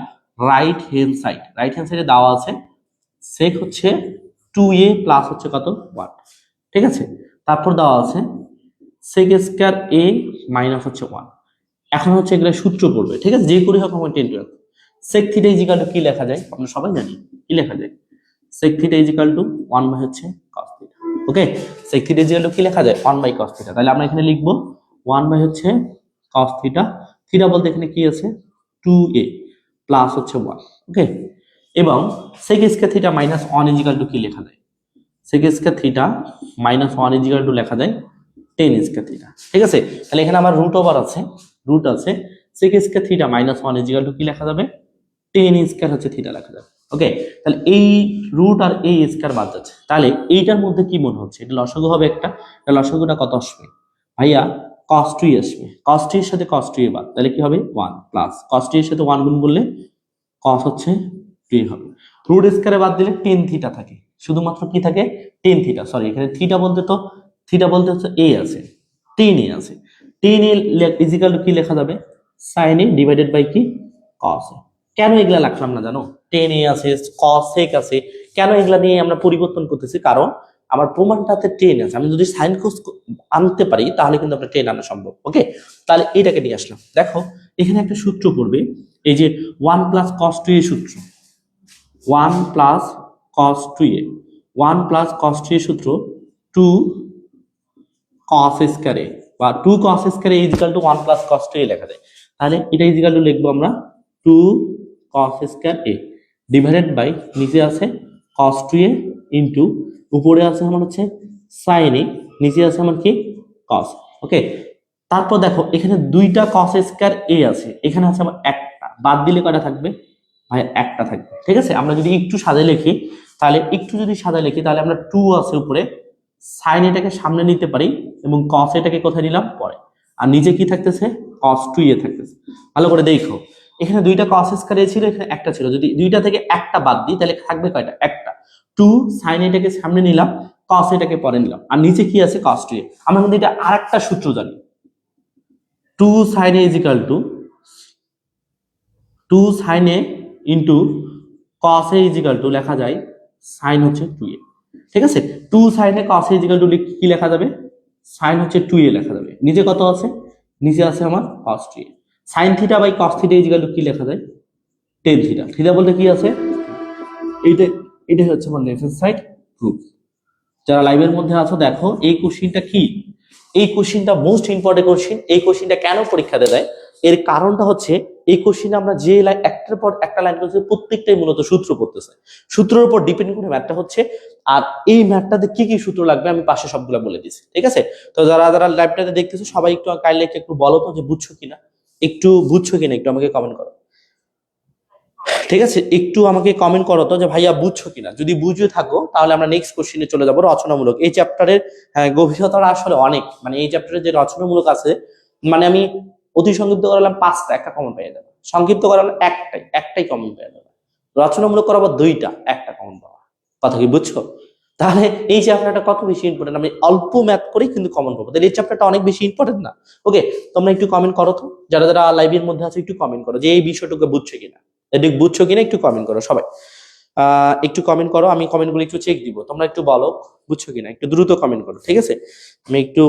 right hand side. Right hand সাইডে দেওয়া আছে সেক হচ্ছে 2a প্লাস হচ্ছে কত 1। ঠিক আছে, তারপর দেওয়া আছে sec স্কয়ার a মাইনাস হচ্ছে 1। এখন হচ্ছে এগুলো সূত্র পড়বে। ঠিক আছে, যে করে হোক আমার 10 to sec theta is equal to কি লেখা যায় আমরা সবাই জানি, কি লেখা যায়? sec theta is equal to 1 by হচ্ছে cos theta. Okay, sec theta is equal to কি লেখা যায়? 1 বাই cos থিটা। তাহলে আমরা এখানে লিখবো 1 বাই হচ্ছে cos থিটা। থিটা বলতে এখানে কি আছে? 2a প্লাস হচ্ছে 1। ওকে, এবং sec square theta minus 1 is equal to কি লেখা যায়? sec square theta minus 1 is equal two লেখা যায় 10 স্কয়ার থিটা। ঠিক আছে, তাহলে এখানে আমার রুট ওভার আছে, রুট আছে sec square theta minus 1 is equal to কি লেখা যাবে? টেন স্কয়ার হচ্ছে থিটা লেখা যাবে। ওকে, তাহলে এই রুট আর এই স্কয়ার বাদ যাচ্ছে, তাহলে এইটার মধ্যে কি মনে হচ্ছে এটা লসাগু হবে একটা, এটা লসাগুটা কত আসবে ভাইয়া cos 2 আসবে, cos 2 এর সাথে cos 2 বাদ, তাহলে কি হবে 1 প্লাস cos 2 এর সাথে 1 গুণ করলে cos হচ্ছে 2 হবে। রুট স্কয়ারে বাদ দিলে টেন থিটা থাকে, শুধুমাত্র কি থাকে টেন থিটা, সরি এখানে থিটা বলতে হচ্ছে এ আছে, টেন এ আছে, টেন এ ইজিক্যাল টু কি লেখা যাবে sin a ডিভাইডেড বাই কি cos a। কেন এগুলা রাখলাম না জানো, টেন এ আছে cos sec আছে, কেন এগুলা নিয়ে আমরা পরিবর্তন করতেছি, কারণ আমার প্রমাণটাতে টেন আছে, আমি যদি সাইন cos আনতে পারি তাহলে কিন্তু আপনার টেন আনা সম্ভব। ওকে, তাহলে এটাকে নিয়ে আসলাম। দেখো এখানে একটা সূত্র পড়বে, এই যে 1 প্লাস cos 2 এর সূত্র, 1 প্লাস cos 2 এ 1 প্লাস cos 2 এর সূত্র 2 cos স্কয়ার a বা 2 cos square a equal to 1 plus cos 2 a লেখা যায়। তাহলে এটা ইকুয়াল টু লিখবো আমরা 2 cos square a divided by নিচে আছে cos 2a ইনটু উপরে আছে আমার হচ্ছে sin a, নিচে আছে আমার কি cos। ওকে, তারপর দেখো এখানে দুইটা cos স্কয়ার a আছে, এখানে আছে আমার একটা, বাদ দিলে কয়টা থাকবে ভাই একটা থাকবে। ঠিক আছে, আমরা যদি একটু সাজায় লিখি তাহলে আমরা 2 আছে উপরে, sin এটাকে সামনে নিতে পারি এবং cos এটাকে কোথায় নিলাম পরে, আর নিচে কি থাকতেছে cos 2a থাকতেছে। ভালো করে দেখো এখানে দুইটা cos স্কয়ার a ছিল, এখানে একটা ছিল, যদি দুইটা থেকে একটা বাদ দিই তাহলে থাকবে কয়টা একটা, 2 sin এটাকে সামনে নিলাম, cos এটাকে পরে নিলাম, আর নিচে কি আছে cos 2a। আমরা কিন্তু এটা আরেকটা সূত্র জানি, 2 sin a equal to 2 sin a into cos a equal to লেখা যায় sin হচ্ছে 2a। ঠিক আছে, 2 sin a cos a equal to কি লেখা যাবে sin হচ্ছে 2a লেখা যাবে। নিচে কত আছে, নিচে আছে আমার cos 2a, sin theta by cos theta equal to কি লেখা যায় tan থিটা। থিটা বলতে কি আছে এইটা, এটা হচ্ছে আমার লেফট সাইড প্রুফ। যারা লাইভের মধ্যে আছো দেখো এই কোশ্চেনটা কি, এই কোশ্চেনটা মোস্ট ইম্পর্টেন্ট কোশ্চেন। এই কোশ্চেনটা কেন পরীক্ষাতে দেয়, এর কারণটা হচ্ছে এই কোশ্চেনে আমরা যে লাইন একটার পর একটা লাইন করছি প্রত্যেকটাই মূলত সূত্র পড়তেছে, সূত্রের উপর ডিপেন্ড করে ম্যাথটা হচ্ছে। আর এই ম্যাথটাতে কি কি সূত্র লাগবে আমি পাশে সবগুলো বলে দিচ্ছি। ঠিক আছে, তো যারা যারা লাইভটাতে দেখতেছো সবাই একটু কাইন্ডলি একটু বলো তো যে বুঝছো কিনা, একটু আমাকে কমেন্ট করো। ঠিক আছে, একটু আমাকে কমেন্ট করো তো যে ভাইয়া বুঝছো কিনা, যদি বুঝে থাকো তাহলে আমরা নেক্সট কোশ্চেনে চলে যাবো রচনামূলক। এই চ্যাপ্টারের গভীরতাটা আসলে অনেক, মানে এই চ্যাপ্টারের যে রচনামূলক আছে, মানে আমি অতি সংক্ষিপ্ত করালাম 5টা, একটা কমন পেয়ে যাবে, সংক্ষিপ্ত করালাম একটাই কমন পেয়ে যাবে, রচনামূলক করাবো 2টা, একটা কমন পাওয়া। কথা কি বুঝছো? তাহলে এই চ্যাপ্টারটা কত বেশি ইম্পর্টেন্ট, আমি অল্প ম্যাথ করেই কিন্তু কমন পাবো, তাহলে এই চ্যাপ্টারটা অনেক বেশি ইম্পর্টেন্ট না? ওকে, তোমরা একটু কমেন্ট করো তো, যারা যারা লাইভের মধ্যে আছে একটু কমেন্ট করো যে এই বিষয়টুকু বুঝছো কিনা, এদিক বুঝছো কিনা একটু কমেন্ট করো সবাই। একটু কমেন্ট করো, আমি কমেন্টগুলো একটু চেক দিব, তোমরা একটু বলো বুঝছো কিনা, একটু দ্রুত কমেন্ট করো। ঠিক আছে, আমি একটু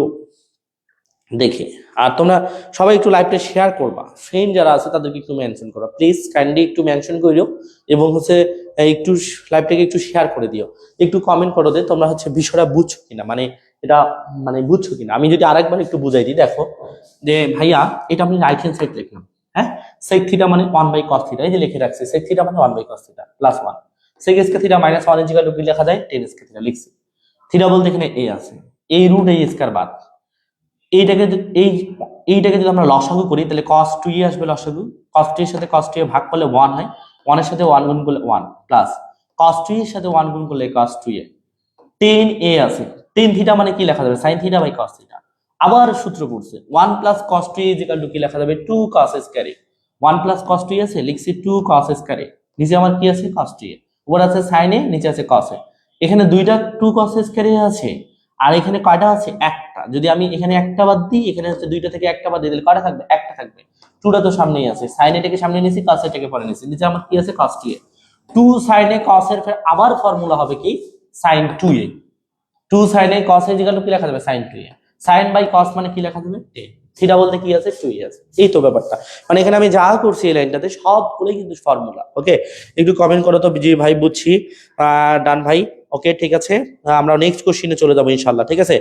দেখি। আর তোমরা সবাই একটু লাইভটা শেয়ার করবা, ফ্রেন্ড যারা আছে তাদেরকে একটু মেনশন করো প্লিজ, কাইন্ডলি একটু মেনশন করিও এবং হচ্ছে একটু লাইভটাকে একটু শেয়ার করে দিও, একটু কমেন্ট করো যে তোমরা হচ্ছে বিষয়টা বুঝছো কিনা, মানে এটা মানে বুঝছো কিনা। আমি যদি আরেকবার একটু বুঝাই দিই, দেখো যে ভাইয়া এটা আমি রাইট হ্যান্ড সাইড লিখলাম, হ্যাঁ sec থিটা মানে 1 বাই cos থিটা, এই যে লিখে রাখছি sec থিটা মানে 1 by cos theta plus 1 sec square theta minus 1 equal to কি লেখা যায় tan স্কয়ার থিটা লিখছি। থিটা বলতে এখানে a আছে, এই রুট a স্কয়ার বাদ এইটাকে যদি আমরা লসাগু করি তাহলে cos 2a আসবে লসাগু, cos 2 এর সাথে cos 2a ভাগ করলে 1 হয়, 1 এর সাথে 1 গুণ করলে 1 প্লাস cos 2 এর সাথে 1 গুণ করলে cos 2a, tan a আছে, tan থিটা মানে কি লেখা যাবে sin theta by cos theta. আবার সূত্র পড়ছে 1 plus cos 2a equal to কি লেখা যাবে 2 cos square a, 1 plus cos 2a আছে লিখছি 2 cos স্কয়ার a, নিচে আমার কি আছে cos 2a, উপরে আছে sin a, নিচে আছে cos a। এখানে দুইটা 2 cos স্কয়ার a আছে, আর এখানে কয়টা আছে একটা, যদি আমি এখানে একটা বাদ দিই, এখানে হচ্ছে দুইটা থেকে একটা বাদ দিই তাহলে কয়টা থাকবে একটা থাকবে, 2টা তো সামনেই আছে, sin এটাকে সামনে নিয়েছি cos এটাকে পরে নিয়েছি, নিচে আমার কি আছে cos 2a, 2 sin a cos এর ফের আবার ফর্মুলা হবে কি sin 2a, 2 sin a cos a equal to কি লেখা যাবে sin 2a, sin by cos মানে কি লেখা যাবে tan, থিটা বলতে কি আছে 2a আছে। এই তো ব্যাপারটা, মানে এখানে আমি যা করছি এই লাইনটাতে সবগুলোই কিন্তু ফর্মুলা। ওকে, একটু কমেন্ট করো তো জি ভাই বুঝছি, ডান ভাই। ওকে ঠিক আছে, আমরা নেক্সট কোশ্চেনে চলে যাবো ইনশাআল্লাহ। ঠিক আছে,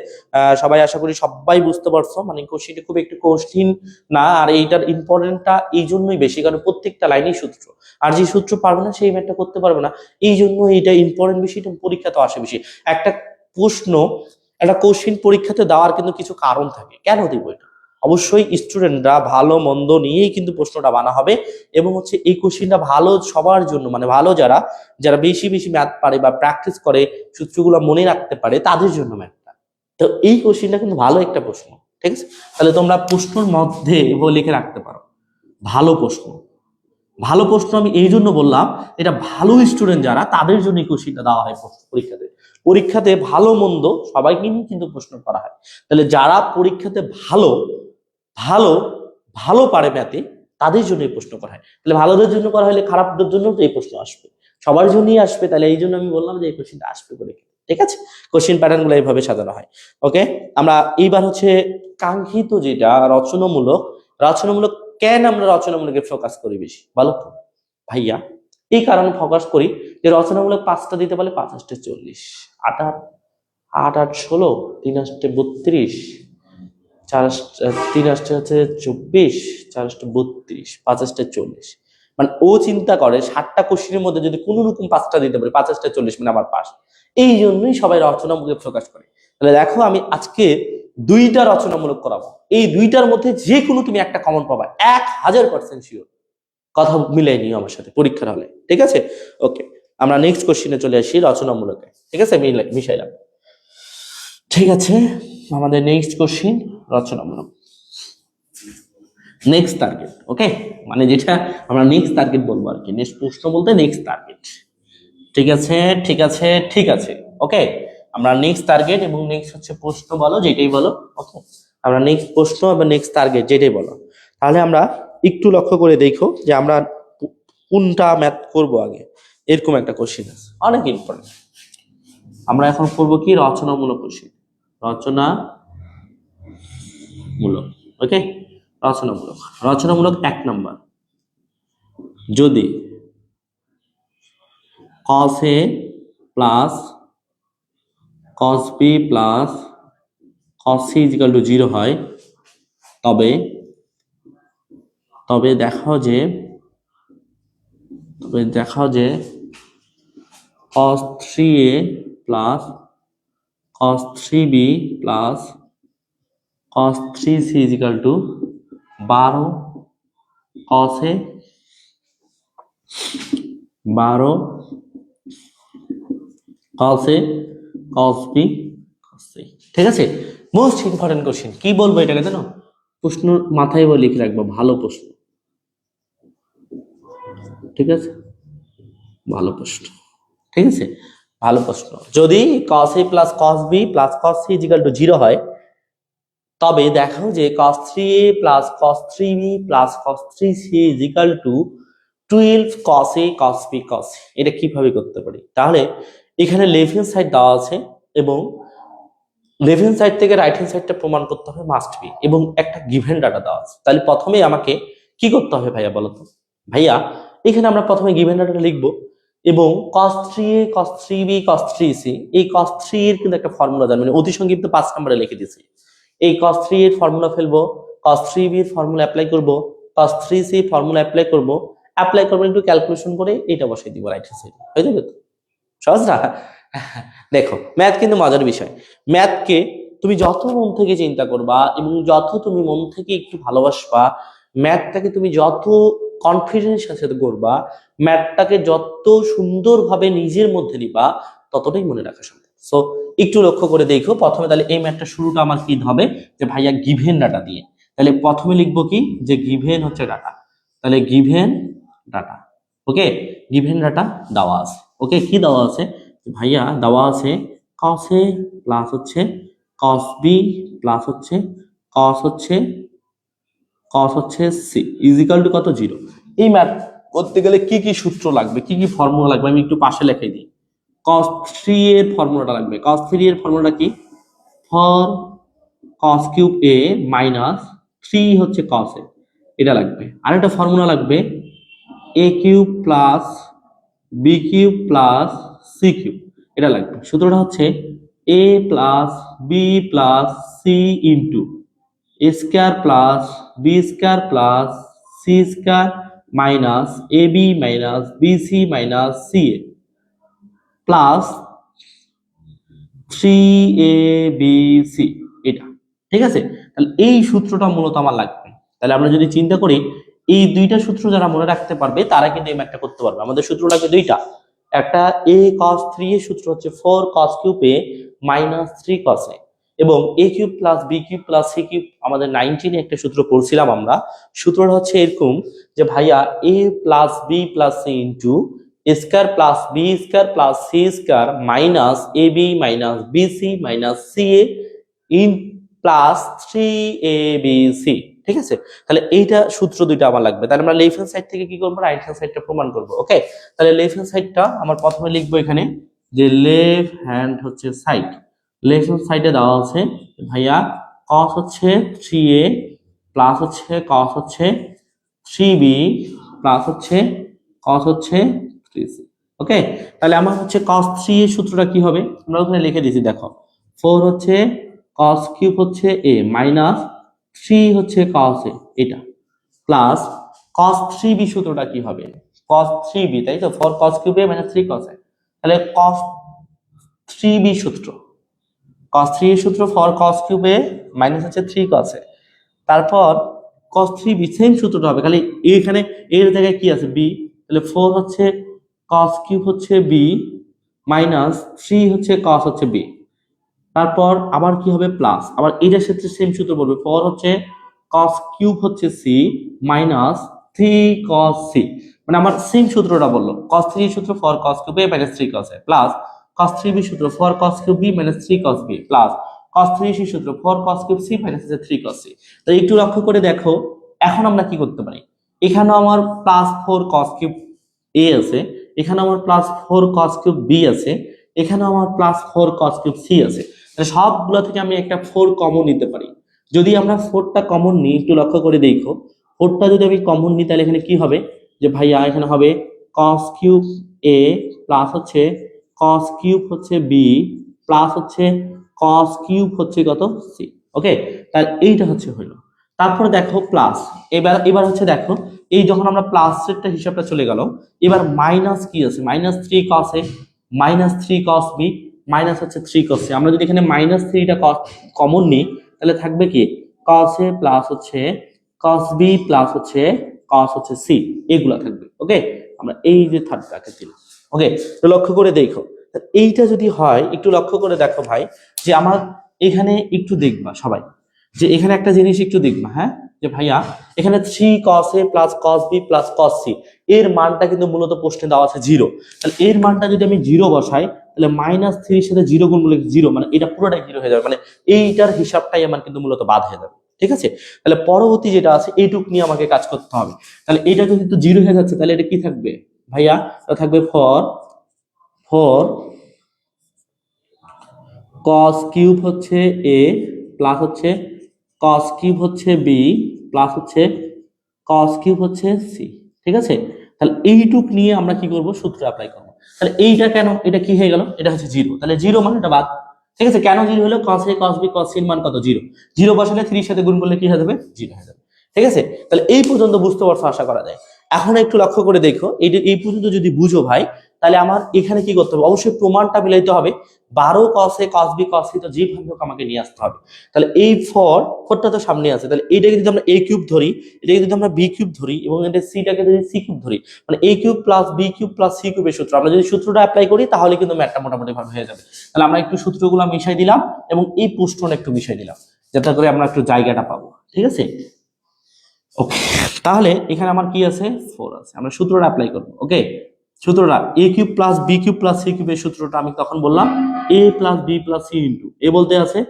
সবাই আশা করি সবাই বুঝতে পারছো, মানে কোশ্চেনটা খুব একটু কঠিন না, আর এইটার ইম্পর্টেন্টটা এই জন্যই বেশি, কারণ প্রত্যেকটা লাইনেই সূত্র, আর যে সূত্র পারবে না সেই ম্যাথটা করতে পারবে না, এই জন্য এইটা ইম্পর্টেন্ট বেশি, পরীক্ষা তো আসে বেশি। একটা প্রশ্ন একটা কোশ্চেন পরীক্ষাতে দেওয়ার কিন্তু কিছু কারণ থাকে, কেন দিব এটা, অবশ্যই স্টুডেন্টরা ভালো মন্দ নিয়েই কিন্তু প্রশ্নটা বানা হবে, এবং হচ্ছে এই কোশ্চিনটা ভালো সবার জন্য, মানে ভালো যারা যারা বেশি বেশি ম্যাথ পারে বা প্র্যাকটিস করে সূত্রগুলো মনে রাখতে পারে তাদের জন্য ম্যাথটা। তো এই কোশ্চিনটা কিন্তু ভালো একটা প্রশ্ন, ঠিক আছে? তাহলে তোমরা প্রশ্নের মধ্যে এভাবে লিখে রাখতে পারো ভালো প্রশ্ন। ভালো প্রশ্ন আমি এই জন্য বললাম, এটা ভালো স্টুডেন্ট যারা তাদের জন্য এই কোশ্চিনটা দেওয়া হয় পরীক্ষাতে। পরীক্ষাতে ভালো মন্দ সবাইকে নিয়ে কিন্তু প্রশ্ন করা হয়। তাহলে যারা পরীক্ষাতে ভালো ভালো ভালো পারে ম্যাথে তাদের জন্য এই প্রশ্ন করা হয়। তাহলে ভালোদের জন্য করা হলে খারাপদের জন্য তো এই প্রশ্ন আসবে, সবার জন্যই আসবে। তাহলে এই জন্য আমি বললাম যে এই কোশ্চিনটা আসবে পরীক্ষা, ঠিক আছে? কোশ্চিন প্যাটার্ন গুলো এইভাবে সাজানো হয়। ওকে, আমরা এইবার হচ্ছে কাঙ্ক্ষিত যেটা রচনামূলক, রচনামূলক কেন আমরা রচনামূলকে ফোকাস করি বেশি বলো তো ভাইয়া? এই কারণে ফোকাস করি যে রচনামূলক 5টা দিতে পারলে 5 8 40, 8 8 8 16, 3 8 32, 4 3 8 হচ্ছে 24, 4 8 32, 5 8 40। মানে ও চিন্তা করে 60টা কোশ্চেনের মধ্যে যদি কোনো রকম 5টা দিতে পারে 5 8 40 মানে আমার পাস। এই জন্যই সবাই রচনামূলক ফোকাস করে। তাহলে দেখো আমি আজকে 2টা রচনামূলক করাবো, এই 2টার মধ্যে যে কোনো তুমি একটা কমন পাবা 1000% শিওর। কথা মিলাই নিও আমার সাথে পরীক্ষার হলে, ঠিক আছে? ওকে, আমরা নেক্সট কোশ্চেনে চলে আসি রচনামূলকে, ঠিক আছে? মিশাইলাম, ঠিক আছে? আমাদের নেক্সট কোশ্চেন রচনামূলক, নেক্সট টার্গেট। ওকে, মানে যেটা আমরা নেক্সট টার্গেট বলবো আর কি, নেক্সট প্রশ্ন বলতে নেক্সট টার্গেট। ঠিক আছে, ঠিক আছে, ঠিক আছে। ওকে, আমরা নেক্সট টার্গেট এবং নেক্সট হচ্ছে প্রশ্ন বলো যেটাই বলো। ওকে, আমরা নেক্সট প্রশ্ন এবং নেক্সট টার্গেট যেটাই বলো। তাহলে আমরা একটু লক্ষ্য করে দেখো যে আমরা কোনটা ম্যাথ করব আগে, এরকম একটা কোশ্চেন আছে অনেক ইম্পর্টেন্ট। আমরা এখন করব কি রচনামূলক কোশ্চেন, রচনামূলক। ওকে, রচনামূলক, রচনামূলক 1 নম্বর, যদি cos a plus cos b plus cos c equal to 0 হয়, তবে তবে দেখাও যে cos 3a plus cos 3b plus cos 3c equal to 12 cos a 12 cos a cos b cos c। ঠিক আছে, মোস্ট ইম্পর্টেন্ট কোশ্চেন। কি বলবো এটাকে জানো? প্রশ্ন মাথায় বলে লিখে রাখবো, ভালো প্রশ্ন, ঠিক আছে? ভালো প্রশ্ন, ঠিক আছে? ভালো প্রশ্ন। যদি cos a plus cos b plus cos c equal to 0 হয়, তবে দেখো যে cos 3a plus cos 3b plus cos 3c equal to 12 cos a cos b cos c। এটা কিভাবে করতে পারি? তাহলে এখানে লেফট হ্যান্ড সাইড দেওয়া আছে এবং লেফট হ্যান্ড সাইড থেকে রাইট হ্যান্ড সাইডটা প্রমাণ করতে হবে মাস্ট বি, এবং একটা গিভেন ডাটা দেওয়া আছে। তাহলে প্রথমেই আমাকে কি করতে হবে ভাইয়া বলো তো? ভাইয়া এখানে আমরা প্রথমে গিভেন ডাটাটা লিখবো এবং cos 3a cos 3b cos 3c, এই cos 3 এর কিন্তু একটা ফর্মুলা জানি, মানে অতি সংক্ষিপ্ত 5 নম্বরে লিখে দিয়েছি। এই cos 3 এর ফর্মুলা ফেলবো, cos 3b এর ফর্মুলা অ্যাপ্লাই করব, cos 3c ফর্মুলা অ্যাপ্লাই করব, একটু ক্যালকুলেশন করে এটা বসাই দিব রাইট হ্যান্ড সাইডে। হয়ে যাবে তো? সহজ না? দেখো ম্যাথ কিন্তু মজার বিষয়। ম্যাথকে তুমি যত মন থেকে চিন্তা করবা এবং যত তুমি মন থেকে একটু ভালোবাসবা, ম্যাথটাকে তুমি যত কনফিডেন্সের সাথে করবা, ম্যাথটাকে যত সুন্দরভাবে নিজের মধ্যে নিবা, ততটাই মনে রাখা সম্ভব। সো একটু লক্ষ্য করে দেখো প্রথমে। তাহলে এই ম্যাথটা শুরুটা আমার কি হবে? যে ভাইয়া গিভেন ডাটা দিয়ে। তাহলে প্রথমে লিখবো কি? যে গিভেন হচ্ছে ডাটা। তাহলে গিভেন ডাটা, ওকে, গিভেন ডাটা দেওয়া আছে। ওকে, কি দেওয়া আছে? ভাইয়া দেওয়া আছে cos a প্লাস হচ্ছে cos b প্লাস হচ্ছে cos হচ্ছে c ইজিক্যাল টু কত? 0। এই ম্যাথ করতে গেলে কি কি সূত্র লাগবে, কি কি ফর্মুলা লাগবে আমি একটু পাশে লিখে দিই। cos 3 এর ফর্মুলাটা লাগবে। cos 3 এর ফর্মুলাটা কি? For cos cube a minus 3 হচ্ছে cos a, এটা লাগবে। আর একটা ফর্মুলা লাগবে a cube plus b cube plus c cube, এটা লাগবে। সূত্রটা হচ্ছে a plus b plus c into a square plus b square plus c square minus ab minus bc minus ca plus 3abc, এটা ঠিক আছে? তাহলে এই সূত্রটা মূলত আমার লাগবে। তাহলে আমরা যদি চিন্তা করি এই দুইটা সূত্র যারা মনে রাখতে পারবে তারা কিন্তু এই ম্যাথটা করতে পারবে। আমাদের সূত্র লাগবে দুইটা, একটা a cos 3 এর সূত্র হচ্ছে 4 cos cube a minus 3 cos a, এবং a cube plus b cube plus c cube আমাদের 19 এ একটা সূত্র পড়ছিলাম আমরা। সূত্রটা হচ্ছে এরকম যে ভাইয়া a plus b plus c into a square plus b square plus c square minus ab minus bc minus ca in plus 3abc। ঠিক আছে, তাহলে এইটা সূত্র দুইটা আমার লাগবে। তাহলে আমরা লেফট হ্যান্ড সাইড থেকে কি করব, রাইট হ্যান্ড সাইডটা প্রমাণ করব। ওকে, তাহলে লেফট হ্যান্ড সাইডটা আমার প্রথমে লিখবো এখানে যে লেফট হ্যান্ড হচ্ছে সাইড, লেফট হ্যান্ড সাইডে দেওয়া আছে ভাইয়া cos হচ্ছে 3a প্লাস হচ্ছে cos হচ্ছে 3b প্লাস হচ্ছে cos হচ্ছে 3c। ওকে, তাহলে আমার হচ্ছে cos 3 এর সূত্রটা কি হবে আমরা ওখানে লিখে দিয়েছি, দেখো 4 হচ্ছে cos কিউব হচ্ছে a মাইনাস 3 হচ্ছে cos a, এটা প্লাস cos 3b সূত্রটা কি হবে, cos 3b, তাই তো 4 cos cube a minus 3 cos a, তাহলে cos 3b সূত্র, cos 3 এর সূত্র 4 cos কিউব a মাইনাস হচ্ছে 3 cos a, তারপর cos 3b সেম সূত্রটা হবে, খালি এখানে এর জায়গায় কি আছে b, তাহলে 4 হচ্ছে cos কিউব হচ্ছে b মাইনাস 3 হচ্ছে cos হচ্ছে b, তারপর আবার কি হবে প্লাস, আবার এটার সাথে সেম সূত্র বলবে 4 হচ্ছে cos কিউব হচ্ছে c মাইনাস 3 cos c, মানে আমার সেম সূত্রটা বললো cos 3 এর সূত্র 4 cos cube a minus 3 cos a plus cos 3b সূত্র 4 cos cube b minus 3 cos b plus cos 3c সূত্র 4 cos cube c minus 3 cos c। তাই একটু লক্ষ্য করে দেখো এখন আমরা কি করতে পারি, এখানে আমার প্লাস 4 cos কিউব a আছে, এখানে আমার প্লাস 4 cos কিউব b আছে, এখানে আমার প্লাস 4 cos কিউব c আছে, তাহলে সবগুলো থেকে আমি একটা 4 কমন নিতে পারি। যদি আমরা 4টা কমন নিই একটু লক্ষ্য করে দেখো, 4টা যদি আমি কমন নিই তাহলে এখানে কি হবে যে ভাইয়া এখানে হবে cos কিউব a প্লাস হচ্ছে cos কিউব হচ্ছে b প্লাস হচ্ছে cos কিউব হচ্ছে কত c। ওকে, তাহলে এইটা হচ্ছে হলো, তারপর দেখো প্লাস, এবার হচ্ছে দেখো এই যখন আমরা প্লাস এরটা হিসাবটা চলে গেল, এবার মাইনাস কি আছে, minus 3 cos a minus 3 cos b minus হচ্ছে 3 cos c। আমরা যদি এখানে মাইনাস 3টা কমন নিই তাহলে থাকবে কি cos a প্লাস হচ্ছে cos b প্লাস হচ্ছে cos হচ্ছে c, এগুলা থাকবে। ওকে, আমরা এই যে থার্ড ব্র্যাকেট দিলাম। ওকে, তো লক্ষ্য করে দেখো এইটা যদি হয় একটু লক্ষ্য করে দেখো ভাই, যে আমার এখানে একটু দেখবা সবাই যে এখানে একটা জিনিস একটু দেখবা, হ্যাঁ, যে ভাইয়া এখানে 3 cos a plus cos b plus cos c এর মানটা কিন্তু মূলত প্রশ্নে দেওয়া আছে 0, তাহলে এর মানটা যদি আমি 0 বসাই তাহলে মাইনাস 3 এর সাথে 0 গুণ করলে 0, মানে এটা পুরোটাই 0 হয়ে যাবে, মানে এইটার হিসাবটাই আমার কিন্তু মূলত বাদ হয়ে যাবে। ঠিক আছে, তাহলে পরবর্তী যেটা আছে এইটুক নিয়ে আমাকে কাজ করতে হবে। তাহলে এটা যদি 0 হয়ে যাচ্ছে তাহলে এটা কি থাকবে ভাইয়া, এটা থাকবে ফর cos কিউব হচ্ছে a প্লাস হচ্ছে cos কিউব হচ্ছে b প্লাস হচ্ছে cos কিউব হচ্ছে c। ঠিক আছে, তাহলে এইটুক নিয়ে আমরা কি করব, সূত্র অ্যাপ্লাই করব। তাহলে এইটা কেন, এটা কি হয়ে গেল, এটা হচ্ছে 0, তাহলে 0 মানে এটা বাদ। ঠিক আছে, কেন 0 হলো, cos a cos b cos c এর মান কত 0, 0 বসালে 3 এর সাথে গুণ করলে কি হয়ে যাবে 0 হয়ে যাবে। ঠিক আছে, তাহলে এই পর্যন্ত বুঝতে পারছো আশা করা যায়। এখন একটু লক্ষ্য করে দেখো এই পর্যন্ত যদি বুঝো ভাই তাহলে আমার এখানে কি করতে হবে, অবশ্যই প্রমাণটা মিলাইতে হবে। 12 cos a cos b cos c তো যেভাবে হোক আমাকে নিয়ে আসতে হবে। তাহলে এই ফরটা তো সামনে আছে, তাহলে এইটাকে যদি আমরা a কিউব ধরি, এটাকে যদি আমরা b কিউব ধরি এবং এটা সিটাকে যদি c কিউব ধরি, মানে a cube plus b cube plus c কিউবের সূত্র, আমরা যদি সূত্রটা অ্যাপ্লাই করি তাহলে কিন্তু ম্যাথটা মোটামুটি ভাবে হয়ে যাবে। তাহলে আমরা একটু সূত্রগুলো মিশাই দিলাম এবং এই প্রশ্নটা একটু মিশাই দিলাম যাতে করে আমরা একটু জায়গাটা পাবো। ঠিক আছে, ওকে, তাহলে এখানে আমার কি আছে 4 আছে, আমরা সূত্রটা অ্যাপ্লাই করব। ওকে, সূত্রটা a cube plus b cube plus c কিউবের সূত্রটা আমি তখন বললাম a plus b plus c into a বলতে আছে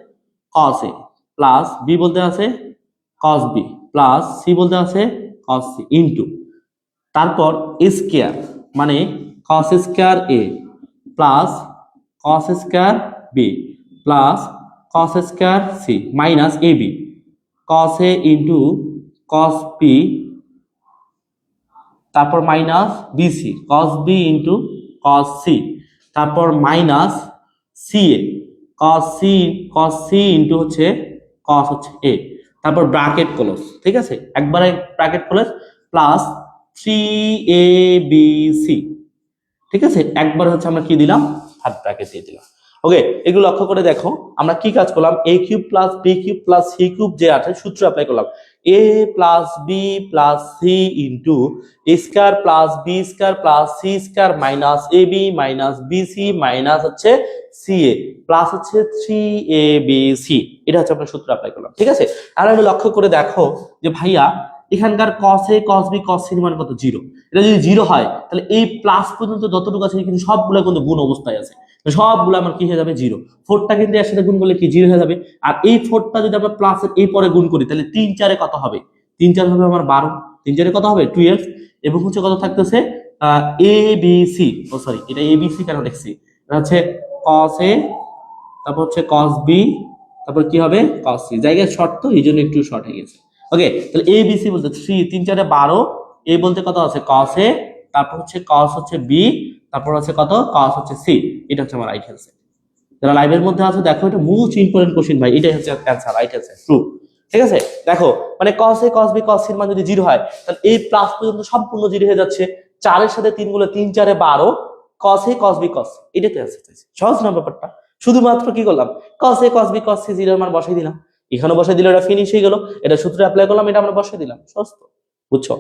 cos a প্লাস b বলতে আছে cos b প্লাস c বলতে আছে cos c ইনটু তারপর a স্কয়ার মানে cos square a plus cos square b plus cos square c minus ab cos a into cos b তারপর minus bc cos b into cos c তারপর minus ca cos c into হচ্ছে cos হচ্ছে a, তারপর bracket close. ঠিক আছে, একবারে bracket close plus 3abc। ঠিক আছে, একবার হচ্ছে আমরা কি দিলাম, থার্ড ব্র্যাকেট দিয়ে দিলাম। ওকে, এগুলো লক্ষ্য করে দেখো আমরা কি কাজ করলাম, a cube plus b cube plus c cube যে আছে সূত্র অ্যাপ্লাই করলাম, a plus b plus c into a square plus b square plus c square minus ab minus bc minus হচ্ছে ca প্লাস হচ্ছে 3abc, এটা হচ্ছে আমরা সূত্র অ্যাপ্লাই করলাম। ঠিক আছে, আর আমি লক্ষ্য করে দেখো যে ভাইয়া এখানকার cos a cos b cos c এর মান কত, 0। এটা যদি 0 হয় তাহলে এই প্লাস পর্যন্ত যতটুকু আছে কিন্তু সবগুলো কিন্তু গুণ অবস্থায় আছে, সবগুলো আমার কি হয়ে যাবে, 0। 4টা কিন্তু এর সাথে গুণ করলে কি 0 হয়ে যাবে, আর এই 4টা যদি আমরা প্লাসের এই পরে গুণ করি তাহলে 3 4 এ কত হবে, 3 4 হবে আমার 12, 3 4 এ কত হবে 12, এবং হচ্ছে কত থাকতেছে A B C, O sorry এটা এ বি সি কেন লিখছি, এটা হচ্ছে cos a, তারপর হচ্ছে cos b, তারপর কি হবে cos c, জায়গায় শর্ট তো এই জন্য একটু শর্ট হয়ে গেছে। ওকে, তাহলে এ বি সি বলতে 3 3 4 এ 12, এ বলতে কত আছে cos a, তারপর হচ্ছে cos হচ্ছে b, তারপর আছে কত cos হচ্ছে c, এটা হচ্ছে আমার রাইট অ্যান্সার। যারা লাইভের মধ্যে আছে দেখো, এটা মোস্ট ইম্পর্টেন্ট কোশ্চেন ভাই, এটাই হচ্ছে অ্যান্সার, রাইট অ্যান্সার, ট্রু। ঠিক আছে, দেখো মানে cos a cos b cos c এর মান যদি 0 হয় তাহলে এই প্লাস পর্যন্ত সম্পূর্ণ 0 হয়ে যাচ্ছে, 4 এর সাথে 3 গুলো 3 4 এ 12, cos a cos b cos c, এটাতে অ্যান্সার চাইছি। সহজ না ব্যাপারটা, শুধুমাত্র কি করলাম cos a cos b cos c 0 এর মান বসাই দিলাম, এখানে বসাই দিলে এটা ফিনিশ হয়ে গেল, এটা সূত্র অ্যাপ্লাই করলাম, এটা আমরা বসাই দিলাম, সহজ তো, বুঝছো?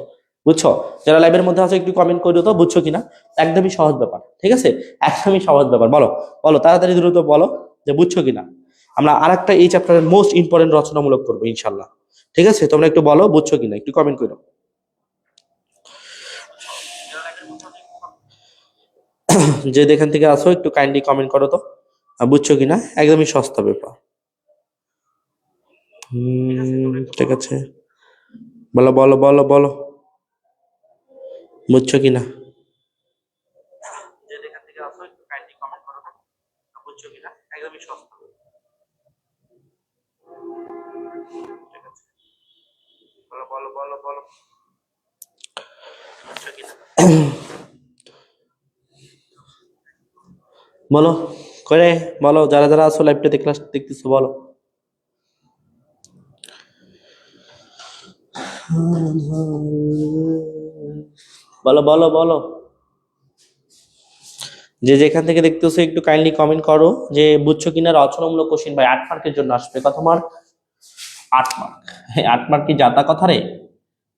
বুঝছো? যারা লাইভের মধ্যে আছে একটু কমেন্ট করে তো বুঝছো কিনা, একদমই সহজ ব্যাপার। ঠিক আছে, একদমই সহজ ব্যাপার, বলো বলো তাড়াতাড়ি দ্রুত বলো যে বুঝছো কিনা। আমরা আরেকটা এই চ্যাপ্টারের মোস্ট ইম্পর্টেন্ট রচনামূলক করবো ইনশাল্লাহ। ঠিক আছে, তোমরা একটু বলো বুঝছো কিনা, একটু কমেন্ট করো। যে যেখান থেকে আসো একটু কাইন্ডলি কমেন্ট করো তো বুঝছো কিনা, একদমই সস্তা ব্যাপার। ঠিক আছে, বলো বলো বলো বলো বুঝছো কিনা, যে যেখান থেকে আসো একটু কাইন্ডলি কমেন্ট করো তো বুঝছো কিনা, একদমই সস্তা। ঠিক আছে, বলো বলো বলো বলো বুঝছো কিনা, বলো করে বলো, যারা যারা আসো লাইভটাতে ক্লাস দেখতেছো বলো। বলো বলো বলো, যে যেখান থেকে দেখতেছো একটু কাইন্ডলি কমেন্ট করো যে বুঝছো কিনা। রচনামূলক কোশ্চেন ভাই 8 মার্কের জন্য আসবে, কত মার্ক, 8 মার্ক। হ্যাঁ 8 মার্ক কি জাতা কথা রে,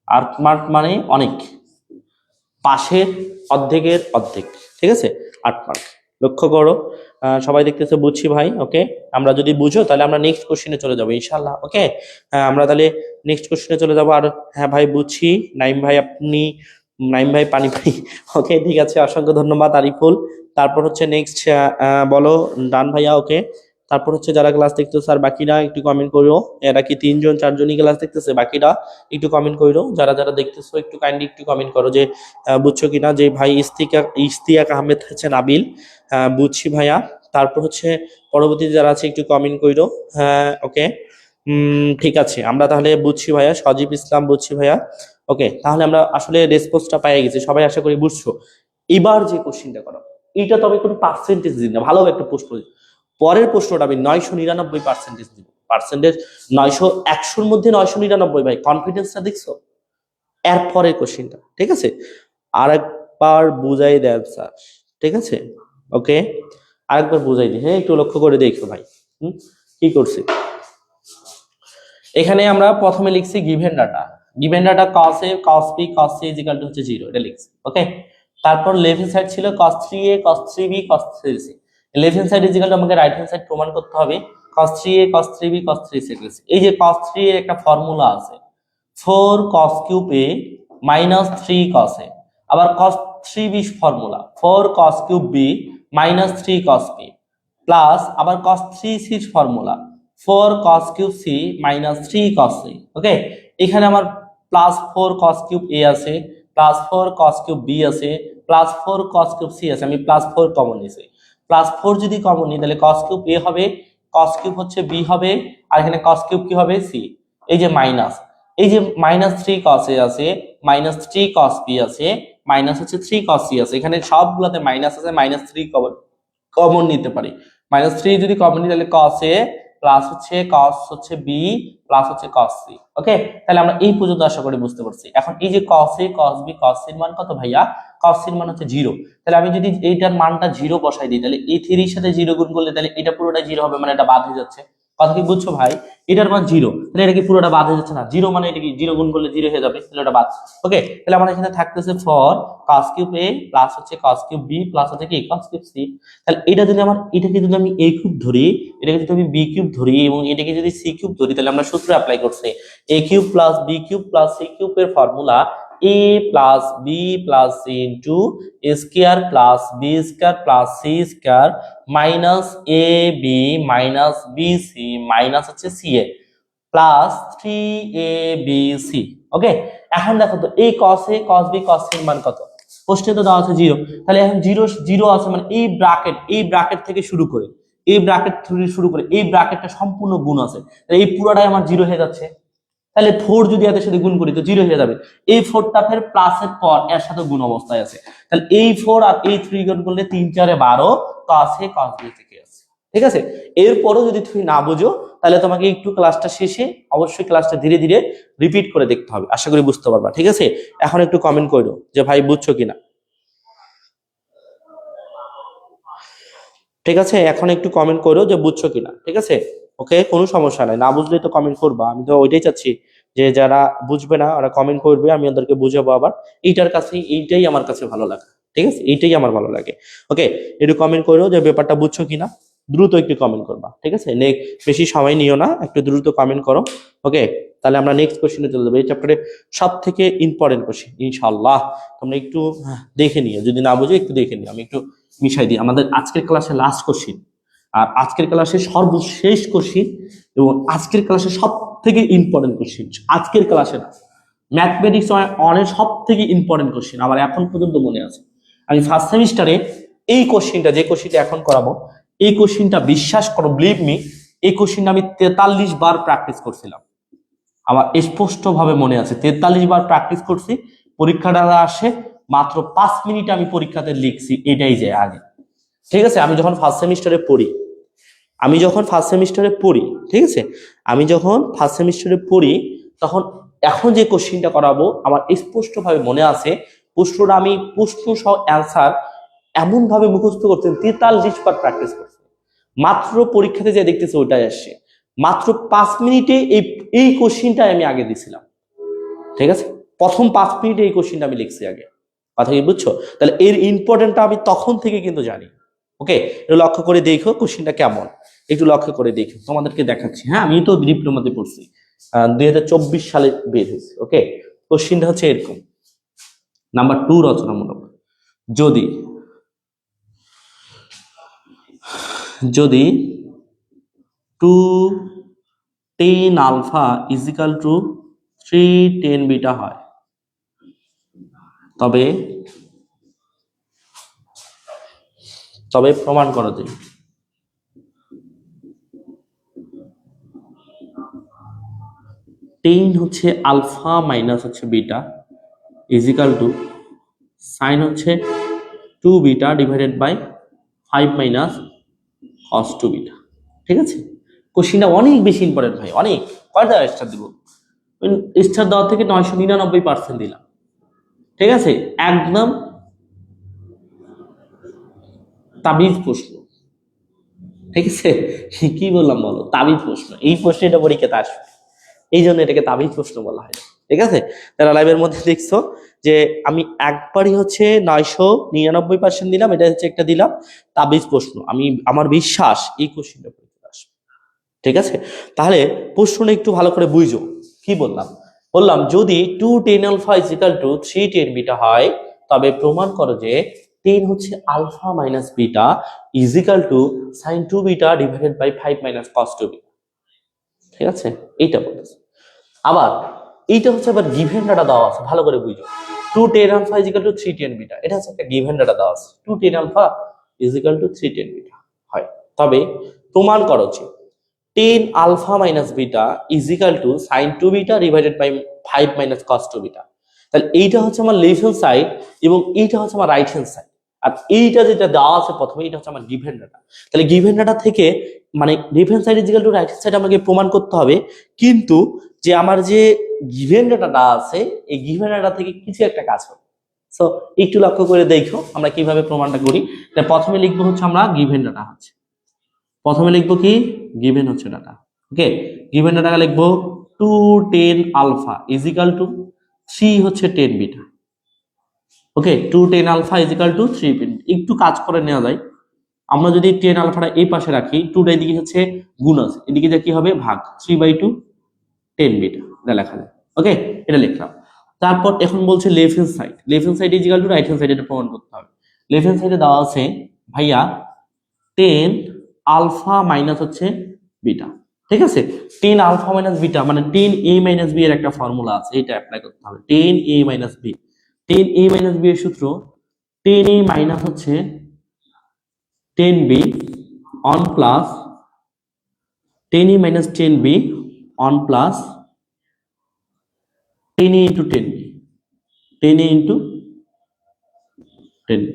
8 মার্ক মানে অনেক, পাশের অর্ধেকের অর্ধেক। ঠিক আছে, 8 মার্ক লক্ষ্য করো। সবাই দেখতেছে বুঝছি ভাই, ওকে। আমরা যদি বুঝো তাহলে আমরা নেক্সট কোশ্চেনে চলে যাবো ইনশাল্লাহ, ওকে। আমরা তাহলে নেক্সট কোশ্চেনে চলে যাবো। আর হ্যাঁ ভাই বুঝছি, নাইম ভাই আপনি, নাইম ভাই পানি ভাই, ওকে ঠিক আছে, অসংখ্য ধন্যবাদ আরিফুল। তারপর হচ্ছে নেক্সট বলো ডান ভাইয়া, ওকে। তারপর হচ্ছে যারা ক্লাস দেখতেছে আর বাকিরা একটু কমেন্ট করো, এরা কি 3 জন 4 জনই ক্লাস দেখতেছে, বাকিরা একটু কমেন্ট করো, যারা যারা দেখতেছো একটু কাইন্ডলি একটু কমেন্ট করো যে বুঝছো কিনা। যে ভাই ইস্তিয়াক আহমেদ হচ্ছে নাবিল, বুঝছি ভাইয়া। তারপর হচ্ছে পরবর্তীতে যারা আছে একটু কমেন্ট করো, হ্যাঁ ওকে। ঠিক আছে, আমরা তাহলে বুঝছি ভাইয়া, সজীব ইসলাম বুঝছি ভাইয়া, ওকে। তাহলে আমরা আসলে রেসপন্সটা পেয়ে গেছি, সবাই আশা করি বুঝছো। এবার যে কোশ্চিনটা করো এটা তো আমি কোনো পার্সেন্টেজ দিই না, ভালো একটা প্রশ্ন। পরের প্রশ্নটা আমি 999% দিব, পার্সেন্টেজ 900, 100-র মধ্যে 999 ভাই, কনফিডেন্সটা দেখছো। এর পরের কোশ্চিনটা ঠিক আছে, আরেকবার বুঝাই দেন স্যার, ঠিক আছে ওকে, আরেকবার বুঝাই দিই, হ্যাঁ একটু লক্ষ্য করে দেখো ভাই। কি করছি এখানে আমরা প্রথমে লিখছি given data, given data cos a cos b cos c equal to হচ্ছে 0, এটা লিখছি, ওকে। তারপর লেফট হ্যান্ড সাইড ছিল cos 3a cos 3b cos 3c, left hand side equal to আমাকে রাইট হ্যান্ড সাইড প্রমাণ করতে হবে, cos 3a cos 3b cos 3c লিখছি। এই যে cos 3 এর একটা ফর্মুলা আছে, 4 cos cube a minus 3 cos a, আবার cos 3b formula 4 cos cube b minus 3 cos b, plus আবার cos 3c formula 4 cos cube c minus 3 cos c, ওকে। এখানে আমার প্লাস 4 cos কিউব a আছে, plus 4 cos cube b আছে, plus 4 cos cube c আছে, আমি plus 4 common নিয়েছি। Plus 4 যদি common নিই তাহলে cos কিউব a হবে, cos কিউব হচ্ছে b হবে, আর এখানে cos কিউব কি হবে c, এই যে মাইনাস, এই যে মাইনাস 3 cos a আছে, মাইনাস 3 cos b আছে, মাইনাস হচ্ছে 3 cos c আছে, এখানে সবগুলোতে মাইনাস আছে, মাইনাস 3 কমন নিতে পারি। -3 যদি কমন নিই তাহলে cos a প্লাস হচ্ছে cos হচ্ছে b প্লাস হচ্ছে cos c। ওকে, তাহলে আমরা এই পর্যন্ত আশা করি বুঝতে পারছি। এখন এই যে cos a cos b cos c এর মান কত ভাইয়া? cos c এর মান হচ্ছে 0। তাহলে আমি যদি এইটার মানটা 0 বসাই দিই, তাহলে এই 3 এর সাথে 0 গুণ করলে তাহলে এটা পুরোটা 0 হবে, মানে এটা বাদ হয়ে যাচ্ছে। কথা কি বুঝছো ভাই? এটার মান 0, তাহলে এটা কি পুরোটা বাদ হয়ে যাচ্ছে না? 0 মানে এটা কি 0 গুণ করলে 0 হয়ে যাবে, তাহলে এটা বাদ। ওকে, তাহলে আমার এখানে থাকতেছে for cos cube a plus হচ্ছে cos কিউব b প্লাস হচ্ছে কি cos কিউব c। তাহলে এটা যদি এটাকে যদি আমি a কিউব ধরি, এটাকে যদি আমি b কিউব ধরি এবং এটাকে যদি c কিউব ধরি, তাহলে আমরা সূত্র অ্যাপ্লাই করছি a cube plus b cube plus c cube এর formula a plus b plus c into a square plus b square plus c square minus a b minus b c minus হচ্ছে c a plus 3abc। Okay, এখন দেখো তো এই cos a cos b cos c এর মান কত? প্রশ্নে তো দেওয়া আছে 0, তাহলে এখন 0 0 আছে, মানে এই ব্র্যাকেট থেকে শুরু করে এই ব্র্যাকেটটা সম্পূর্ণ গুণ আছে, তাহলে এই পুরোটাই আমার 0 হয়ে যাচ্ছে। তাহলে 4 যদি এর সাথে গুণ করি তো 0 হয়ে যাবে। এই 4টা ফের প্লাসের পর এর সাথে গুণ অবস্থায় আছে, তাহলে এই 4 আর এই 3 গুণ করলে 3 4 এ 12 cos a cos b থেকে আছে। ঠিক আছে, এরপরও যদি তুমি না বুঝো তাহলে তোমাকে একটু ক্লাসটা শেষে অবশ্যই ক্লাসটা ধীরে ধীরে রিপিট করে দেখতে হবে, আশা করি বুঝতে পারবা। ঠিক আছে, এখন একটু কমেন্ট করো যে ভাই বুঝছো কিনা। ঠিক আছে, এখন একটু কমেন্ট করো যে বুঝছো কিনা। ঠিক আছে, ওকে, কোনো সমস্যা নাই, না বুঝলে তো কমেন্ট করবা, আমি তো ওইটাই চাচ্ছি যে যারা বুঝবে না ওরা কমেন্ট করবে, আমি ওদেরকে বুঝাবো। আবার এইটাই আমার কাছে ভালো লাগে। ঠিক আছে, এইটাই আমার ভালো লাগে। ওকে, একটু কমেন্ট করো যে ব্যাপারটা বুঝছো কিনা, দ্রুত একটু কমেন্ট করবা। ঠিক আছে, বেশি সময় নিও না, একটু দ্রুত কমেন্ট করো। ওকে, তাহলে আমরা নেক্সট কোশ্চেনে চলে যাবো। এই চ্যাপ্টারে সব থেকে ইম্পর্টেন্ট কোশ্চেন ইনশাআল্লাহ, তোমরা একটু দেখে নিও, যদি না বুঝো একটু দেখে নিও। আমি একটু মিশাই দিই আমাদের আজকের ক্লাসে লাস্ট কোশ্চেন আর আজকের ক্লাসে সর্বশেষ কোশ্চেন এবং আজকের ক্লাসে সব থেকে ইম্পর্টেন্ট কোশ্চেন। আজকের ক্লাসে না, ম্যাথমেটিক্স অনেক সব থেকে ইম্পর্টেন্ট কোশ্চেন আমার এখন পর্যন্ত মনে আছে। আমি ফার্স্ট সেমিস্টারে এই কোশ্চেনটা, যে কোশ্চেনটা এখন করাবো, এই কোশ্চেনটা বিশ্বাস করো, বিলিভ মি, এই কোশ্চেনটা আমি 43 বার প্র্যাকটিস করছিলাম। আমার স্পষ্ট ভাবে মনে আছে 43 বার প্র্যাকটিস করছি। পরীক্ষাটা আসে মাত্র 5 মিনিট আমি পরীক্ষাতে লিখছি, এটাই যে আগে। ঠিক আছে, আমি যখন ফার্স্ট সেমিস্টারে পড়ি, ঠিক আছে, আমি যখন ফার্স্ট সেমিস্টারে পড়ি তখন এখন যে কোশ্চেনটা করাবো আমার স্পষ্ট ভাবে মনে আছে। প্রশ্নটা আমি প্রশ্ন সহ অ্যান্সার এমন ভাবে মুখস্থ করতেন, 43 বার প্র্যাকটিস করছি। মাত্র পরীক্ষাতে যে দেখতেছি ওটাই আসছে, মাত্র 5 মিনিটে এই কোশ্চেনটা আমি আগে দিছিলাম। ঠিক আছে, প্রথম 5 মিনিটে এই কোশ্চেনটা আমি লিখছি আগে। কথা কি বুঝছো? তাহলে এর ইম্পর্টেন্টটা আমি তখন থেকে কিন্তু জানি। ওকে, একটু লক্ষ্য করে দেখো কোশ্চেনটা কেমন, একটু লক্ষ্য করে দেখো, তোমাদেরকে দেখাচ্ছি। হ্যাঁ, আমি তো ডিপ্লোমাতে পড়ছি, 2024 সালে বের হয়েছে। ওকে, কোশ্চেনটা হচ্ছে এরকম, নাম্বার 2 রচনামূলক। যদি 2 10 আলফা ইজিক্যাল টু 3 10 বিটা হয়, তবে প্রমাণ করো যে 10 হচ্ছে আলফা মাইনাস হচ্ছে বিটা ইজিক্যাল টু সাইন হচ্ছে 2 beta divided by 5 minus cos 2 beta. ঠিক আছে, কোশ্চেনটা অনেক বেশি ইম্পর্টেন্ট ভাই, অনেক। কয়টা স্টার দিব? স্টার দেওয়া থেকে 999% দিলাম। ঠিক আছে, একদম তাবিজ প্রশ্ন। ঠিক আছে, কি বললাম বলো, তাবিজ প্রশ্ন। এই প্রশ্ন এটা পরীক্ষাতে আসবে, এই জন্য এটাকে তাবিজ প্রশ্ন বলা হয়। ঠিক আছে, তারা লাইভের মধ্যে দেখছো যে আমি একবারই হচ্ছে 999% দিলাম, এটা হচ্ছে একটা দিলাম তাবিজ প্রশ্ন। আমার বিশ্বাস এই কোশ্চেনটা পরীক্ষাতে আসবে। ঠিক আছে, তাহলে প্রশ্নটা একটু ভালো করে বুঝো। কি বললাম যদি 2 10 আলফা ইজিক্যাল টু 3 10 বিটা হয়, তবে প্রমাণ করো যে 10 হচ্ছে alpha minus beta is equal to sine 2 beta divided by 5 minus cos 2 beta. ঠিক আছে, এইটা বলতেছে। আবার এইটা হচ্ছে আবার গিভেন ডাটা দেওয়া আছে, ভালো করে বুঝো। 2 10 আলফা ইজিক্যাল টু 3 10 বিটা, এটা হচ্ছে একটা গিভেন ডাটা দেওয়া আছে। 2 10 আলফা ইজিক্যাল টু 3 10 বিটা হয়, তবে প্রমাণ করো যে 10 alpha minus beta is equal to sine 2 beta divided by 5 minus cos 2 beta. তাহলে এইটা হচ্ছে আমার লেফট হ্যান্ড সাইড এবং এইটা হচ্ছে আমার রাইট হ্যান্ড সাইড। আর এইটা যেটা দেওয়া আছে প্রথমে, এটা হচ্ছে আমার গিভেন ডাটা। তাহলে গিভেন ডাটা থেকে মানে left hand side is equal two right hand side আমাকে প্রমাণ করতে হবে, কিন্তু যে আমার যে গিভেন ডাটাটা আছে এই গিভেন ডাটা থেকে কিছু একটা কাজ হবে। সো একটু লক্ষ্য করে দেখো আমরা কিভাবে প্রমাণটা করি। তাহলে প্রথমে লিখবো হচ্ছে আমরা গিভেন ডাটা হচ্ছে, প্রথমে লিখবো কি গিভেন হচ্ছে ডাটা। ওকে, গিভেন ডাটা লিখবো 210 আলফা ইজ ইকুয়াল টু 3 হচ্ছে 10 beta. Okay, 210 alpha is equal to 3 beta. একটু কাজ করে নেওয়া যায়, আমরা যদি 10 আলফাটা এই পাশে রাখি, 2টা এদিকে হচ্ছে গুণ আছে, এদিকে যা কি হবে ভাগ, 3/2 10 বিটা, এটা লেখা যায়। ওকে, এটা লিখলাম। তারপর এখন বলছে left hand side, left hand side is equal two right hand side, এটা প্রমাণ করতে হবে। লেফট হ্যান্ড সাইডে দেওয়া আছে ভাইয়া 10 আলফা মাইনাস হচ্ছে বিটা। ঠিক আছে, 10 আলফা মাইনাস বিটা মানে 10 a মাইনাস b এর একটা ফর্মুলা আছে, এটা অ্যাপ্লাই করতে হবে। 10 a minus b, 10 a minus b এর সূত্র 10 a মাইনাস হচ্ছে 10b on plus 10a minus 10b on plus 10a into 10b, 10a into 10b।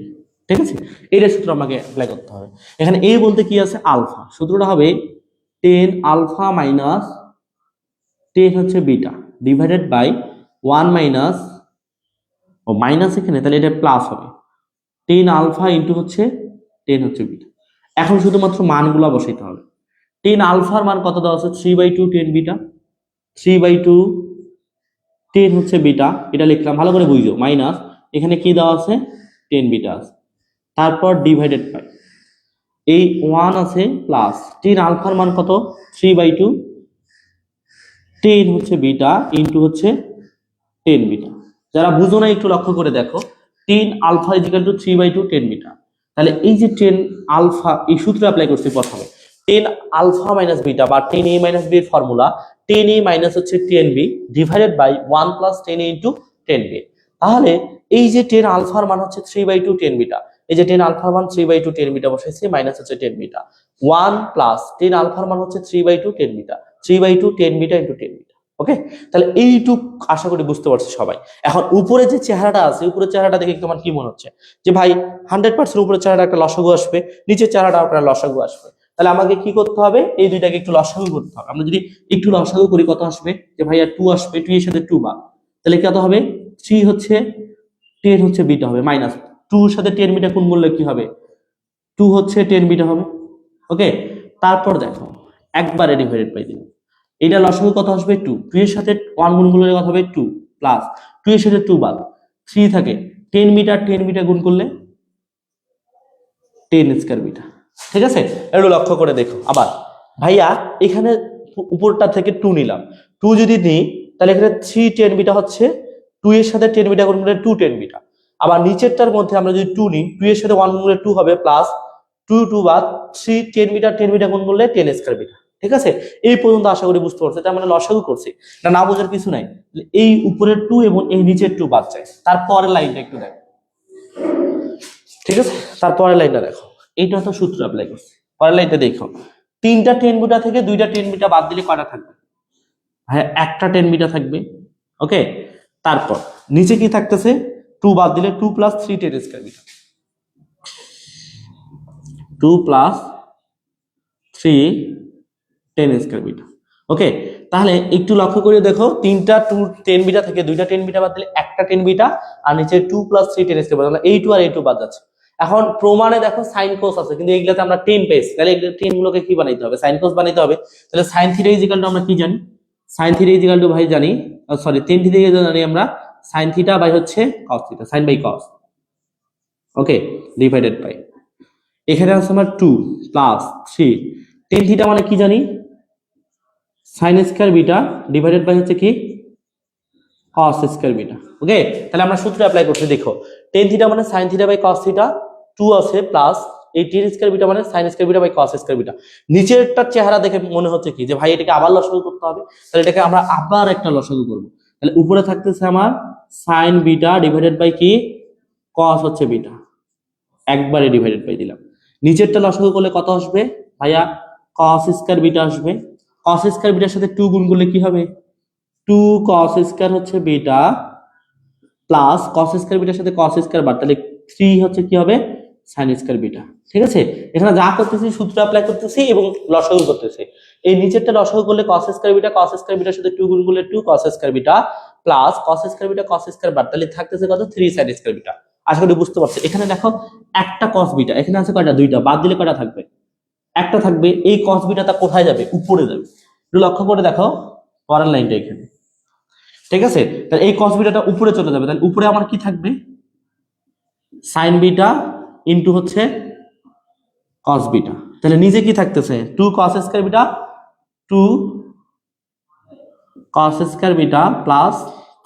ঠিক আছে, এইটার সূত্র আমাকে অ্যাপ্লাই করতে হবে। এখানে a বলতে কি আছে আলফা, সূত্রটা হবে 10 আলফা মাইনাস 10 হচ্ছে বিটা ডিভাইডেড বাই 1 মাইনাস, ও মাইনাস এখানে, তাহলে এটা প্লাস হবে 10 আলফা ইন্টু হচ্ছে 10 হচ্ছে বিটা। এখন শুধুমাত্র মানগুলো বসাইতে হবে। 10 আলফার মান কত দেওয়া আছে 3/2 10 বিটা, 3/2 10 হচ্ছে বিটা, এটা লিখলাম ভালো করে বুঝো, মাইনাস এখানে কি দেওয়া আছে 10 বিটা আছে, তারপর ডিভাইডেড বাই এই 1 আছে প্লাস 10 আলফার মান কত 3/2 10 হচ্ছে বিটা ইন্টু হচ্ছে 10 বিটা। যারা বুঝো না একটু লক্ষ্য করে দেখো, 10 alpha is equal to 3/2 10 beta. তাহলে এই যে 10 আলফা এই সূত্র অ্যাপ্লাই করছি প্রথমে, 10 আলফা মাইনাস বিটা বা 10 a মাইনাস b এর ফর্মুলা 10 a মাইনাস হচ্ছে 10 b divided by 1 plus 10 a into 10 b। তাহলে এই যে 10 আলফার মান হচ্ছে 3/2 10 বিটা, এই যে 10 আলফার মান 3/2 10 বিটা বসাইছি, মাইনাস হচ্ছে 10 বিটা, 1 প্লাস 10 আলফার মান হচ্ছে 3/2 10 বিটা, 3/2 10 বিটা ইনটু 10 বিটা। ওকে, তাহলে এইটুক আশা করি বুঝতে পারছি সবাই। এখন উপরে যে চেহারাটা আছে, উপরের চেহারাটা দেখে তোমার কি মনে হচ্ছে যে ভাই 100% উপরের চেহারাটা একটা লসাগু আসবে, নিচের চেহারাটা আপনার লসাগু আসবে। তাহলে আমাকে কি করতে হবে, এই দুইটাকে একটু লসাগু করতে হবে। আমরা যদি একটু লসাগু করি কত আসবে, যে ভাইয়া 2 আসবে, 2 এর সাথে 2 বাদ, তাহলে কত হবে 3 হচ্ছে 10 হচ্ছে বিটা হবে, মাইনাস 2 এর সাথে 10 বিটা গুণ করলে কি হবে 2 হচ্ছে 10 বিটা হবে। ওকে, তারপর দেখো একবারে ডিভাইডেড বাই দিলাম, এটা লসাগু কত আসবে 2, 2 এর সাথে 1 গুণ করলে কত হবে 2 প্লাস 2 এর সাথে 2 বাদ 3 থাকে, 10 মিটার 10 মিটার গুণ করলে 10 স্কয়ার মিটার। ঠিক আছে, একটু লক্ষ্য করে দেখো। আবার ভাইয়া এখানে উপরটা থেকে 2 নিলাম, 2 যদি নিই তাহলে এখানে 3 10 বিটা হচ্ছে 2 এর সাথে 10 বিটা গুণ করলে 2 10 বিটা। আবার নিচেরটার মধ্যে আমরা যদি 2 নিই, 2 এর সাথে 1 গুণ করলে 2 হবে প্লাস 2 2 বাদ 3 10 মিটার গুণ করলে 10 স্কয়ার মিটার। ঠিক আছে, এই পর্যন্ত আশা করি বুঝতে পারছো, এটা আমরা লসাগু করছি, এটা না বোঝার কিছু নাই। এই উপরের 2 এবং এই নিচের 2 বাদ যায়। তারপরের লাইনটা একটু দেখো, ঠিক আছে, তারপরের লাইনটা দেখো, এইটা তো সূত্র অ্যাপ্লাই করছি। পরের লাইনটা দেখো, 3টা 10 বিটা থেকে 2টা 10 বিটা বাদ দিলে কয়টা থাকবে, হ্যাঁ একটা 10 বিটা থাকবে। ওকে, তারপর নিচে কি থাকতেছে 2 বাদ দিলে 2 plus 3 10 square metre, 2 plus 3 10 square metre. Okay, তাহলে একটু লক্ষ্য করে দেখো, 3টা 2 10 বিটা থেকে 2টা 10 বিটা বাদ দিলে একটা 10 বিটা, আর নিচে 2 প্লাস 3 10 স্কয়ার মিটার, এই 2 আর এই 2 বাদ যাচ্ছে। এখন প্রমাণে দেখো সাইন কোস আছে, কিন্তু এইগুলাতে আমরা 10 পেয়েছি, তাহলে এই 10 গুলোকে কি বানাইতে হবে, সাইন কোস বানাইতে হবে। তাহলে sine theta is equal to আমরা কি জানি, sine theta is equal two ভাই জানি, সরি টেন থিটা ইজ জানি আমরা সাইন থিটা বাই হচ্ছে cos theta, sine by cos. Okay, divided by এখানে আছে আমার 2 প্লাস 3 টেন থিটা মানে কি জানি sine square beta divided by হচ্ছে কি cos স্কয়ার বিটা। ওকে, তাহলে আমরা সূত্র অ্যাপ্লাই করতে দেখো, টেন থিটা মানে sine theta by cos theta, 2 আছে প্লাস এই টেন স্কয়ার বিটা মানে sine square beta by cos square beta. নিচেরটার চেহারা দেখে মনে হচ্ছে কি যে ভাই এটাকে আবার লসাগু করতে হবে, তাহলে এটাকে আমরা আবার একটা লসাগু করব। তাহলে উপরে থাকতেছে আমার সাইন বিটা ডিভাইডেড বাই কি cos হচ্ছে বিটা, একবারে ডিভাইডেড বাই দিলাম। নিচেরটা লসাগু করলে কত আসবে ভাইয়া cos স্কয়ার বিটা আসবে, cos স্কয়ার বিটার সাথে 2 গুণ করলে কি হবে 2 cos স্কয়ার হচ্ছে বিটা প্লাস cos স্কয়ার বিটার সাথে cos স্কয়ার বার, তাহলে 3 হচ্ছে কি হবে সাইন স্কয়ার বিটা। ঠিক আছে, এখানে যা করতেছি সূত্র অ্যাপ্লাই করতেছি এবং লসাগু করতেছি। এই নিচেরটা লসাগু করলে cos square beta, cos square বিটার সাথে 2 গুণ করলে 2 cos square beta plus cos square beta cos square বার, তাহলে থাকতেছে কত 3 sin স্কয়ার বিটা। আশা করি বুঝতে পারছো। এখানে দেখো একটা cos বিটা, এখানে আছে কয়টা, দুইটা, বাদ দিলে কয়টা থাকবে, একটা থাকবে। এই cos বিটাটা কোথায় যাবে, উপরে যাবে। একটু লক্ষ্য করে দেখো পরের লাইনটা এখানে। ঠিক আছে, তাহলে এই cos বিটাটা উপরে চলে যাবে, তাহলে উপরে আমার কি থাকবে, sin বিটা ইনটু হচ্ছে cos বিটা। তাহলে নিচে কি থাকতেছে 2 cos square beta 2 cos square beta plus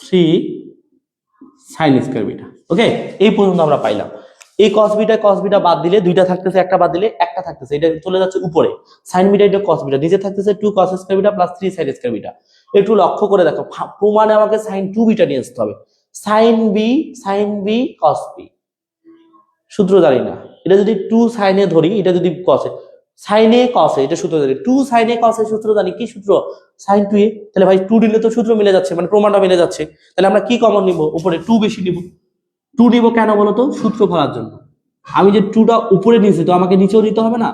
3 sin square beta. Okay, এই পর্যন্ত আমরা পাইলাম। এই cos বিটা বাদ দিলে দুইটা থাকতেছে, একটা বাদ দিলে একটা থাকতেছে, এটা চলে যাচ্ছে উপরে। sin বিটা এটা cos বিটা, নিচে থাকতেছে 2 cos square beta plus 3 sin square beta. একটু লক্ষ্য করে দেখো, প্রমাণে আমাকে sin 2 বিটা নিয়ে আসতে হবে। sin b cos b, সূত্র জানি না, এটা যদি 2 sin এ ধরি, এটা যদি cos A, sin a cos a, এটা সূত্র জানি, 2 sin a cos a সূত্র জানি, কি সূত্র, sin 2a। তাহলে ভাই 2 দিলে তো সূত্র মিলে যাচ্ছে, মানে প্রমাণটা মিলে যাচ্ছে। তাহলে আমরা কি কমন নিব, উপরে 2 বেশি নিব। 2 নিব কেন বলো তো, সূত্র ফেলার জন্য। আমি যে 2টা উপরে নিয়েছি, তো আমাকে নিচেও নিতে হবে না,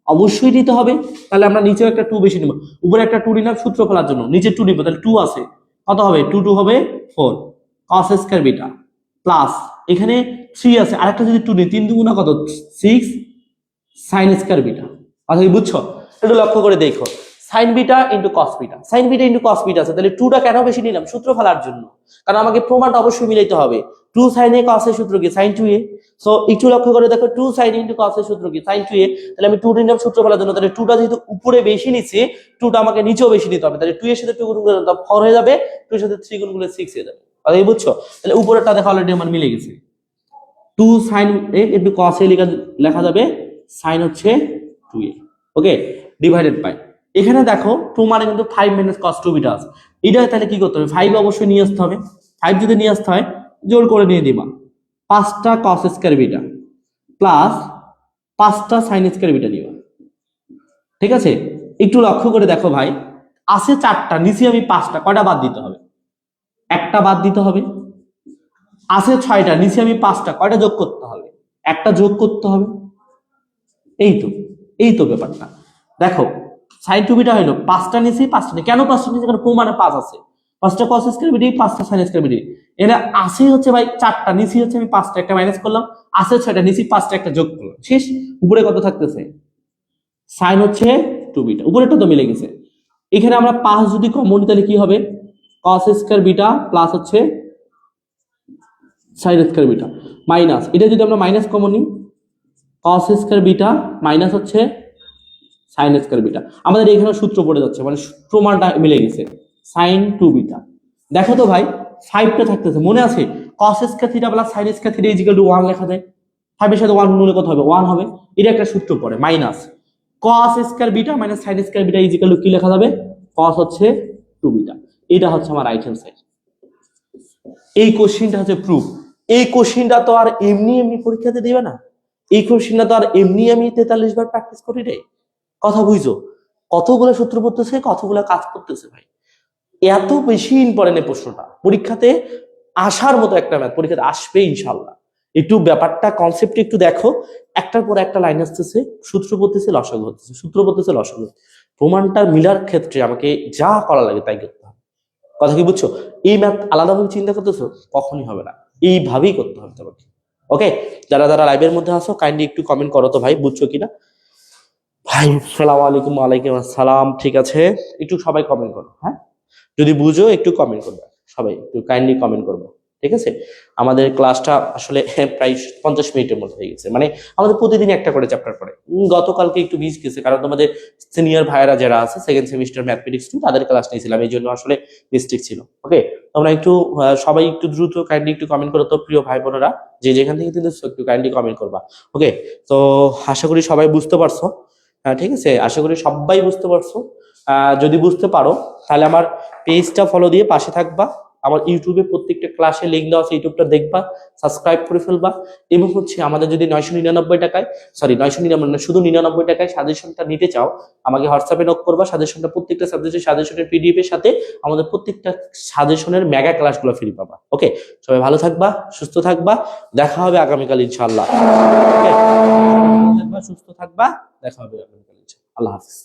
অবশ্যই নিতে হবে। তাহলে আমরা নিচেও একটা 2 বেশি নিব, উপরে একটা 2 নিলাম সূত্র ফেলার জন্য, নিচে 2 নিব, তাহলে 2 আছে, কত হবে, 2 2 হবে 4 cos স্কয়ার বিটা প্লাস এখানে 3 আছে, আরেকটা যদি 2 নিই, 3 দুগুণা কত, 6 sin স্কয়ার বিটা। কথা কি বুঝছো, একটু লক্ষ্য করে দেখো, sin beta into cos beta, sin beta into cos beta আছে, তাহলে 2টা কেন বেশি নিলাম, সূত্র ফেলার জন্য, কারণ আমাকে প্রমাণটা অবশ্যই মিলাইতে হবে। 2 sin a cos a সূত্র কি, sin 2a। সো একটু লক্ষ্য করে দেখো, 2 sin ইনটু cos a সূত্র কি, sin 2a। তাহলে আমি 2 নিলাম সূত্র ফেলার জন্য, তাহলে 2টা যেহেতু উপরে বেশি নিছি, 2টা আমাকে নিচেও বেশি নিতে হবে, তাহলে 2 এর সাথে 2 গুণ করলে 4 হয়ে যাবে, 2 এর সাথে 3 গুণ করলে 6 হয়ে যাবে। কথা কি বুঝছো, তাহলে উপরেরটা দেখো অলরেডি আমার মিলে গেছে। 2 sin a into cos a লেখা যাবে sin হচ্ছে 2a। ওকে, ডিভাইডেড বাই, এখানে দেখো প্রমাণে কিন্তু 5 minus cos 2 বিটা আছে। এটা তাহলে কি করতে হবে, 5 অবশ্যই নিয়ে আসতে হবে। 5 যদি নিয়ে আসতে হয়, জোর করে নিয়ে দিবা 5টা cos স্কয়ার বিটা প্লাস 5টা sin স্কয়ার বিটা নিবা। ঠিক আছে, একটু লক্ষ্য করে দেখো ভাই, আছে 4টা, নিচে আমি 5টা, কয়টা বাদ দিতে হবে, একটা বাদ দিতে হবে। আছে 6টা, নিচে আমি 5টা, কয়টা যোগ করতে হবে, একটা যোগ করতে হবে। এই তো ব্যাপারটা। দেখো sin 2 বিটা হলো 5টা নিচে 5টা নেই, কেন 5টা নিচে, কারণ প্রমাণে 5 আছে। 5টা cos স্কয়ার বিটা 5টা sin স্কয়ার বিটা, এরা আছে হচ্ছে ভাই 4টা, নিচে হচ্ছে আমি 5টা, একটা মাইনাস করলাম, আছে 6টা, নিচে 5টা, একটা যোগ করলাম, শেষ। উপরে কত থাকতেছে, sin হচ্ছে 2 বিটা, উপরেটা তো মিলে গেছে। এখানে আমরা 5 যদি কমন নিই, তাহলে কি হবে, cos স্কয়ার বিটা প্লাস হচ্ছে sin স্কয়ার বিটা মাইনাস, এটা যদি আমরা মাইনাস কমন নিই, cos স্কয়ার বিটা মাইনাস হচ্ছে sin স্কয়ার বিটা। আমাদের এখানে সূত্র পড়ে যাচ্ছে, মানে প্রমাণটা মিলে গেছে, sin 2 বিটা। দেখো তো ভাই 5টা থাকতেছে, মনে আছে, cos square theta plus sin square theta equal to 1 লেখা যায়। 5 এর সাথে 1 গুণ করলে কত হবে, 1 হবে। এটা একটা সূত্র পড়ে, minus cos square beta minus sin square beta equal to কি লেখা যাবে, cos হচ্ছে 2 বিটা। এটা হচ্ছে আমার রাইট হ্যান্ড সাইড। এই কোশ্চেনটা হচ্ছে প্রুফ। এই কোশ্চেনটা তো আর এমনি এমনি পরীক্ষাতে দিবে না, এই কোশ্চেনটা তো আর এমনি আমি 43 বার প্র্যাকটিস করি রে। কথা বুঝছো, কতগুলো সূত্র পড়তেছে, কতগুলো কাজ করতেছে ভাই, এত বেশি ইম্পর্টেন্ট এই প্রশ্নটা, পরীক্ষাতে আসার মতো একটা ম্যাথ, পরীক্ষাতে আসবে ইনশাল্লাহ। একটু ব্যাপারটা কনসেপ্ট একটু দেখো, একটার পর একটা লাইন আসতেছে, সূত্র পড়তেছে, লসাগু হচ্ছে, সূত্র পড়তেছে, লসাগু। প্রমাণটা মিলার ক্ষেত্রে আমাকে যা করা লাগে তাই করতে হবে। কথা কি বুঝছো, এই ম্যাথ আলাদাভাবে চিন্তা করতেছো, কখনই হবে না, এইভাবেই করতে হবে তোমাকে। ওকে, যারা যারা লাইভের মধ্যে আসো কাইন্ডলি একটু কমেন্ট করো তো ভাই, বুঝছো কিনা ভাই। আসসালামু আলাইকুম, ওয়ালাইকুম আসসালাম। ঠিক আছে, একটু সবাই কমেন্ট করো, হ্যাঁ, যদি বুঝো একটু কমেন্ট করবে, সবাই একটু কাইন্ডলি কমেন্ট করবে। ঠিক আছে, আমাদের ক্লাসটা আসলে প্রায় 50 মিনিটের মধ্যে হয়ে গেছে, মানে আমাদের প্রতিদিন একটা করে চ্যাপ্টার পড়ে। গতকালকে একটু মিস গেছে, কারণ তোমাদের সিনিয়র ভাইয়েরা যারা আছে সেকেন্ড সেমিস্টার ম্যাথমেটিক্স 2 তাদের ক্লাস নিয়েছিলাম, এই জন্য আসলে মিস্টেক ছিল। ওকে, তোমরা একটু সবাই একটু দ্রুত কাইন্ডলি একটু কমেন্ট করো তো প্রিয় ভাই বোনেরা, যে যেখান থেকে কিন্তু একটু কাইন্ডলি কমেন্ট করবা। ওকে, তো আশা করি সবাই বুঝতে পারছো। ঠিক আছে, আশা করি সবাই বুঝতে পারছো। যদি বুঝতে পারো তাহলে আমার পেজটা ফলো দিয়ে পাশে থাকবা, আমার ইউটিউবে প্রত্যেকটা ক্লাসে লিঙ্ক দেওয়া আছে, ইউটিউবটা দেখবা, সাবস্ক্রাইব করে ফেলবা। এবং হচ্ছে আমাদের যদি 999 টাকায়, সরি 999 না, শুধু 99 টাকায় সাজেশনটা নিতে চাও, আমাকে হোয়াটসঅ্যাপে নক করবা। সাজেশনটা প্রত্যেকটা সাবজেক্টের সাজেশনের পিডিএফ এর সাথে আমাদের প্রত্যেকটা সাজেশনের মেগা ক্লাসগুলো ফ্রি পাবা। ওকে, সবাই ভালো থাকবা, সুস্থ থাকবা, দেখা হবে আগামীকাল ইনশাআল্লাহ। ওকে, ভালো থাকবা, সুস্থ থাকবা, দেখা হবে আগামীকাল ইনশাআল্লাহ। আল্লাহ হাফিজ।